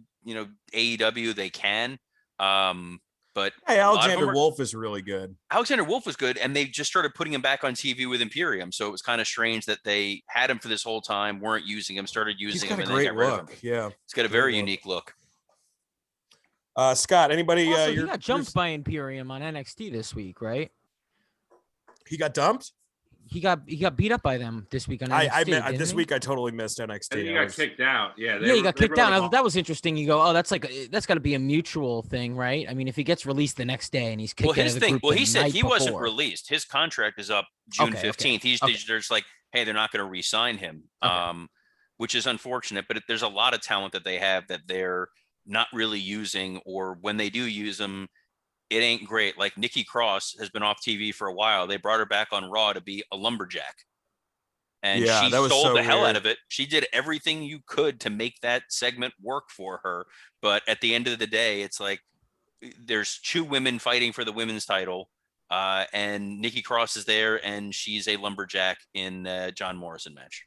AEW, they can. But
hey, Alexander Wolf is really good.
Alexander Wolf was good, and they just started putting him back on TV with Imperium. So it was kind of strange that they had him for this whole time, weren't using him, started using him, and then got rid of him.
Yeah,
he's got a very unique look.
Scott, anybody?
Also, he got jumped by Imperium on NXT this week, right?
He got dumped.
He got beat up by them this week on NXT.
This week I totally missed NXT.
He got kicked out. Yeah,
he got kicked out. That was interesting. You go, oh, that's got to be a mutual thing, right? I mean, if he gets released the next day and he's kicked out of the group,
he said he wasn't released. His contract is up June 15th. He's just like, hey, they're not going to re-sign him, which is unfortunate. But there's a lot of talent that they have that they're not really using, or when they do use them, it ain't great. Like Nikki Cross has been off TV for a while. They brought her back on Raw to be a lumberjack. And she sold the hell out of it. She did everything you could to make that segment work for her. But at the end of the day, it's like there's 2 women fighting for the women's title. And Nikki Cross is there, and she's a lumberjack in the John Morrison match.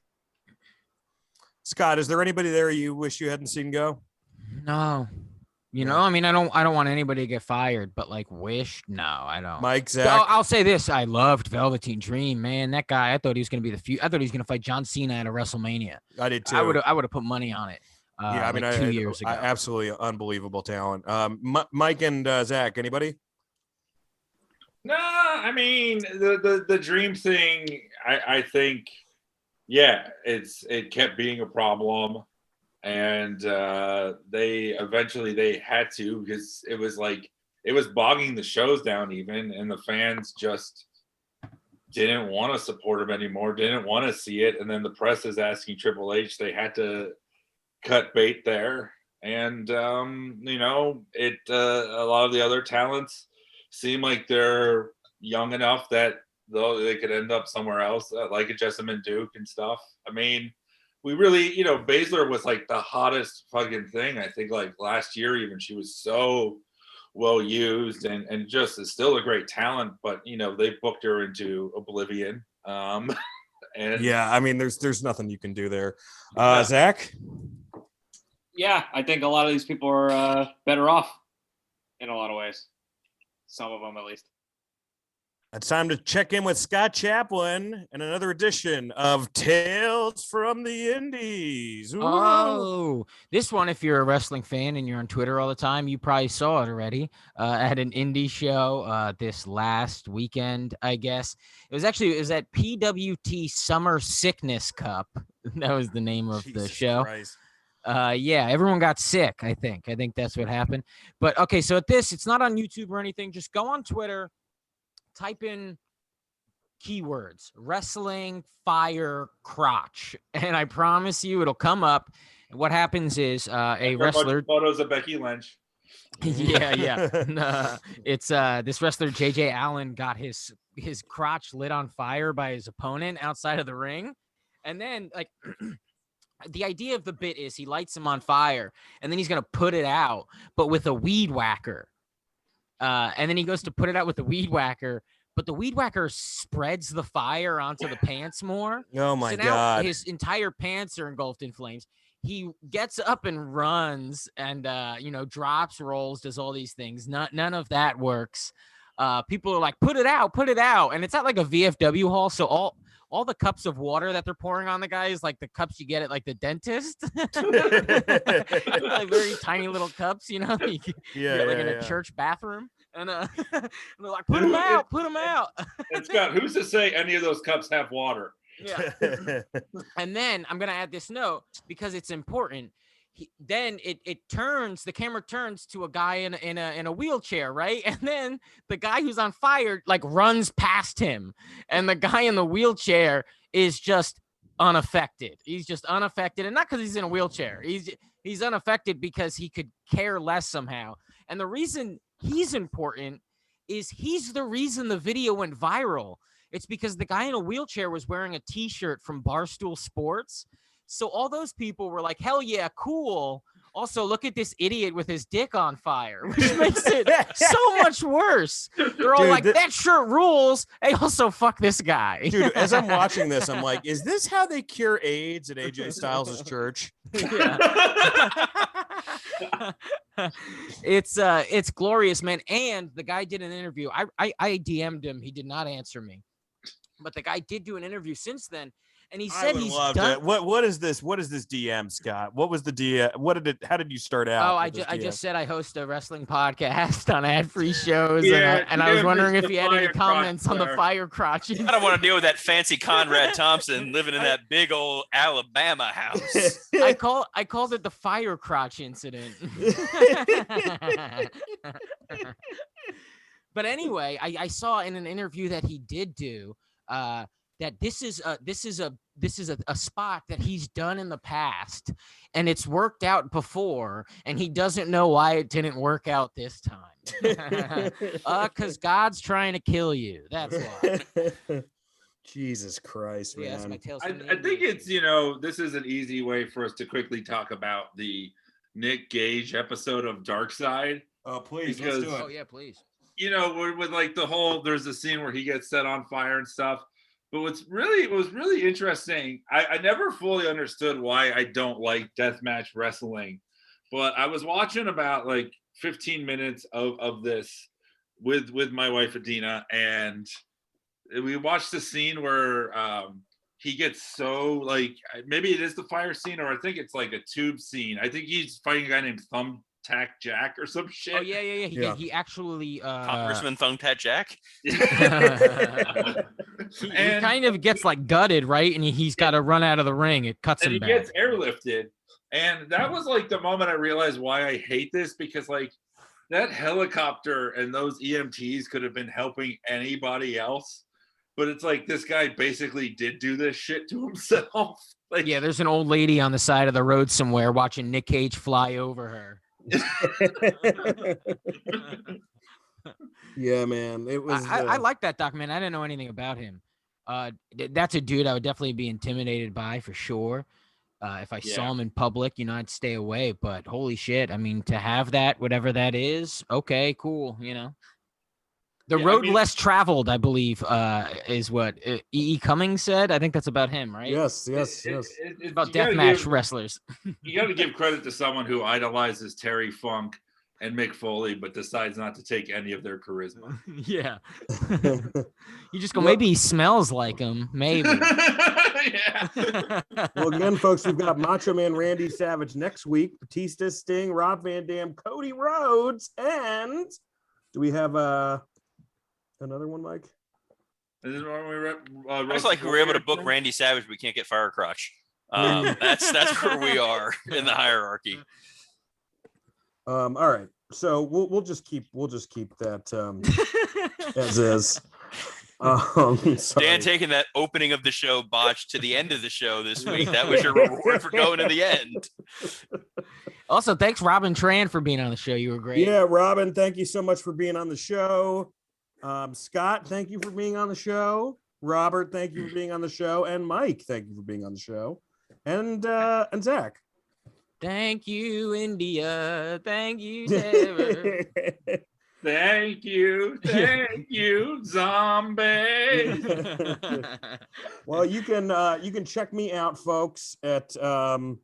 Scott, is there anybody there you wish you hadn't seen go?
No. I mean, I don't want anybody to get fired, but like wish, no, I don't.
Mike, Zach,
I'll say this: I loved Velveteen Dream, man. That guy, I thought he was going to be I thought he was going to fight John Cena at a WrestleMania.
I did too.
I would have put money on it.
I mean, 2 years ago. Absolutely unbelievable talent. Mike and Zach, anybody?
No, I mean the Dream thing. I think, yeah, it kept being a problem. And they eventually had to, because it was bogging the shows down even, and the fans just didn't want to support him anymore, didn't want to see it. And then the press is asking Triple H, they had to cut bait there. And a lot of the other talents seem like they're young enough that though they could end up somewhere else, like a Jessamine Duke and stuff. I mean, we really, Baszler was like the hottest fucking thing. I think like last year, even she was so well used and just is still a great talent, but they booked her into oblivion. And
yeah, I mean, there's nothing you can do there. Zach?
Yeah, I think a lot of these people are better off in a lot of ways. Some of them, at least.
It's time to check in with Scott Chaplin and another edition of Tales from the Indies. Ooh.
Oh, this one, if you're a wrestling fan and you're on Twitter all the time, you probably saw it already at an indie show this last weekend, I guess. It was at PWT Summer Sickness Cup. That was the name of the show.
Christ.
Yeah, everyone got sick, I think. I think that's what happened. But, okay, so it's not on YouTube or anything. Just go on Twitter. Type in keywords, wrestling, fire, crotch, and I promise you it'll come up. What happens is a wrestler.
Photos of Becky Lynch.
Yeah. It's this wrestler, JJ Allen, got his crotch lit on fire by his opponent outside of the ring. And then like the idea of the bit is he lights him on fire and then he's going to put it out, but with a weed whacker. And then he goes to put it out with the weed whacker, but the weed whacker spreads the fire onto the pants more.
Oh my
God. His entire pants are engulfed in flames. He gets up and runs and, drops, rolls, does all these things. None of that works. People are like, put it out. And it's not like a VFW hall. So all the cups of water that they're pouring on the guy is like the cups you get at like the dentist. Like very tiny little cups, in a church bathroom. And they're like, put them out.
And Scott, who's to say any of those cups have water?
Yeah. And then I'm going to add this note because it's important. then it turns, the camera turns to a guy in a wheelchair, right? And then the guy who's on fire like runs past him, and the guy in the wheelchair is just unaffected. He's just unaffected, and not because he's in a wheelchair. He's unaffected because he could care less somehow. And the reason he's important is he's the reason the video went viral. It's because the guy in a wheelchair was wearing a t-shirt from Barstool Sports. So all those people were like, hell yeah, cool. Also, look at this idiot with his dick on fire, which makes it so much worse. They're all like, that shirt rules. Hey, also, fuck this guy.
Dude, as I'm watching this, I'm like, is this how they cure AIDS at AJ Styles' church?
It's glorious, man. And the guy did an interview. I DM'd him. He did not answer me. But the guy did do an interview since then. And he said he's done.
What is this? What is this DM, Scott? What was the DM? How did you start out?
Oh, I just said I host a wrestling podcast on ad-free shows, and I was wondering if you had any comments on the fire crotch.
I don't want to deal with that fancy Conrad Thompson living in that big old Alabama house.
I called it the fire crotch incident. But anyway, I saw in an interview that he did do that this is a spot that he's done in the past, and it's worked out before, and he doesn't know why it didn't work out this time. Because God's trying to kill you. That's why.
Jesus Christ, man.
Yeah, that's my tales
I
from the
think
Indies.
it's, this is an easy way for us to quickly talk about the Nick Gage episode of Dark Side.
Oh, please,
Because-
let's do it.
Oh yeah, please.
With like the whole, there's a scene where he gets set on fire and stuff. But it was really interesting. I never fully understood why I don't like deathmatch wrestling, but I was watching about like 15 minutes of this with my wife Adina, and we watched the scene where he gets so like, maybe it is the fire scene, or I think it's like a tube scene. I think he's fighting a guy named Thumbtack Jack or some shit.
Oh yeah. He actually
Congressman Thumbtack Jack.
he kind of gets like gutted, right? And he's got to run out of the ring. It cuts
And
him
he
back.
gets airlifted. And that was like the moment I realized why I hate this, because like that helicopter and those EMTs could have been helping anybody else. But it's like this guy basically did do this shit to himself. Like,
Yeah, there's an old lady on the side of the road somewhere watching Nick Cage fly over her.
Yeah, man. It was.
I like that doc, man. I didn't know anything about him. That's a dude I would definitely be intimidated by for sure. If I saw him in public, I'd stay away. But holy shit, I mean, to have that, whatever that is, okay, cool. The road less traveled, I believe, is what E. Cummings said. I think that's about him, right?
Yes.
it's
About
you gotta
deathmatch wrestlers.
You got to give credit to someone who idolizes Terry Funk and Mick Foley, but decides not to take any of their charisma.
Yeah. You just go, maybe he smells like him. Maybe.
Yeah.
Well, again, folks, we've got Macho Man Randy Savage next week, Batista, Sting, Rob Van Dam, Cody Rhodes, and do we have another one, Mike?
And then when we
I was like, we were able to book Randy Savage, but we can't get Fire Crotch. That's where we are in the hierarchy.
All right, so we'll just keep that as is. Sorry.
Dan taking that opening of the show botched to the end of the show this week. That was your reward for going to the end.
Also, thanks, Robin Tran, for being on the show. You were great.
Yeah, Robin, thank you so much for being on the show. Scott, thank you for being on the show. Robert, thank you for being on the show. And Mike, thank you for being on the show. And Zach.
Thank you, India. Thank you, Sarah.
Thank you, zombie.
Well, you can check me out, folks, at oh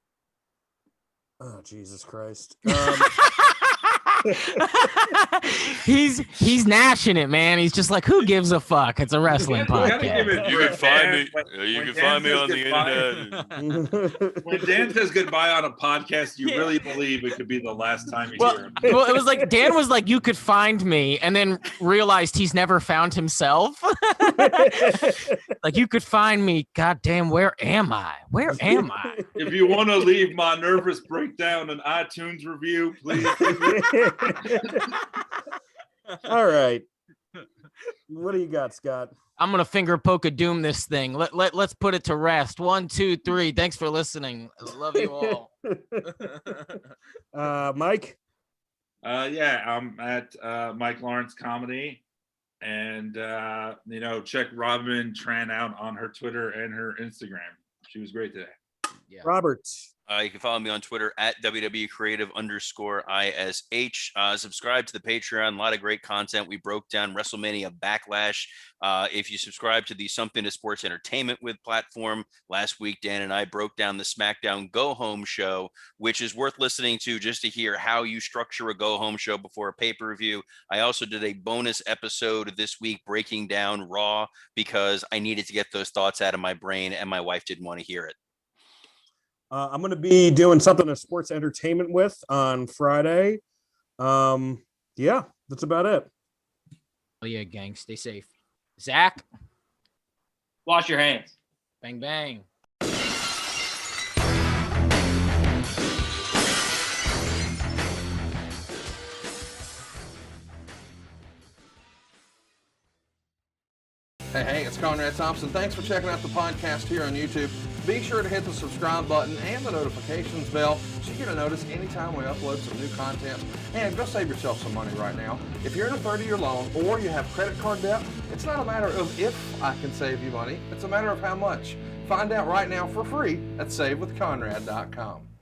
Jesus Christ.
he's gnashing it, man. He's just like, who gives a fuck? It's a wrestling podcast.
You can find me. You can find me on the internet.
When Dan says goodbye on a podcast, you really believe it could be the last time you hear him.
Well, it was like Dan was like, you could find me, and then realized he's never found himself. Like, you could find me. God damn, where am I? Where am I?
If you want to leave my nervous breakdown an iTunes review, please.
All right. What do you got, Scott?
I'm gonna finger poke a doom this thing. Let's put it to rest. 1, 2, 3. Thanks for listening. I love you all.
Mike?
Yeah, I'm at Mike Lawrence Comedy. And, check Robin Tran out on her Twitter and her Instagram. She was great today.
Yeah.
Robert?
You can follow me on Twitter at WWCreative_ISH. Subscribe to the Patreon. A lot of great content. We broke down WrestleMania Backlash. If you subscribe to the Something to Sports Entertainment With platform, last week Dan and I broke down the SmackDown Go Home show, which is worth listening to just to hear how you structure a Go Home show before a pay-per-view. I also did a bonus episode this week breaking down Raw because I needed to get those thoughts out of my brain and my wife didn't want to hear it.
I'm going to be doing Something to Sports Entertainment With on Friday. Yeah, that's about it.
Oh, yeah, gang. Stay safe. Zach?
Wash your hands.
Bang, bang.
Hey, it's Conrad Thompson. Thanks for checking out the podcast here on YouTube. Be sure to hit the subscribe button and the notifications bell so you get a notice anytime we upload some new content. And go save yourself some money right now. If you're in a 30-year loan or you have credit card debt, it's not a matter of if I can save you money. It's a matter of how much. Find out right now for free at SaveWithConrad.com.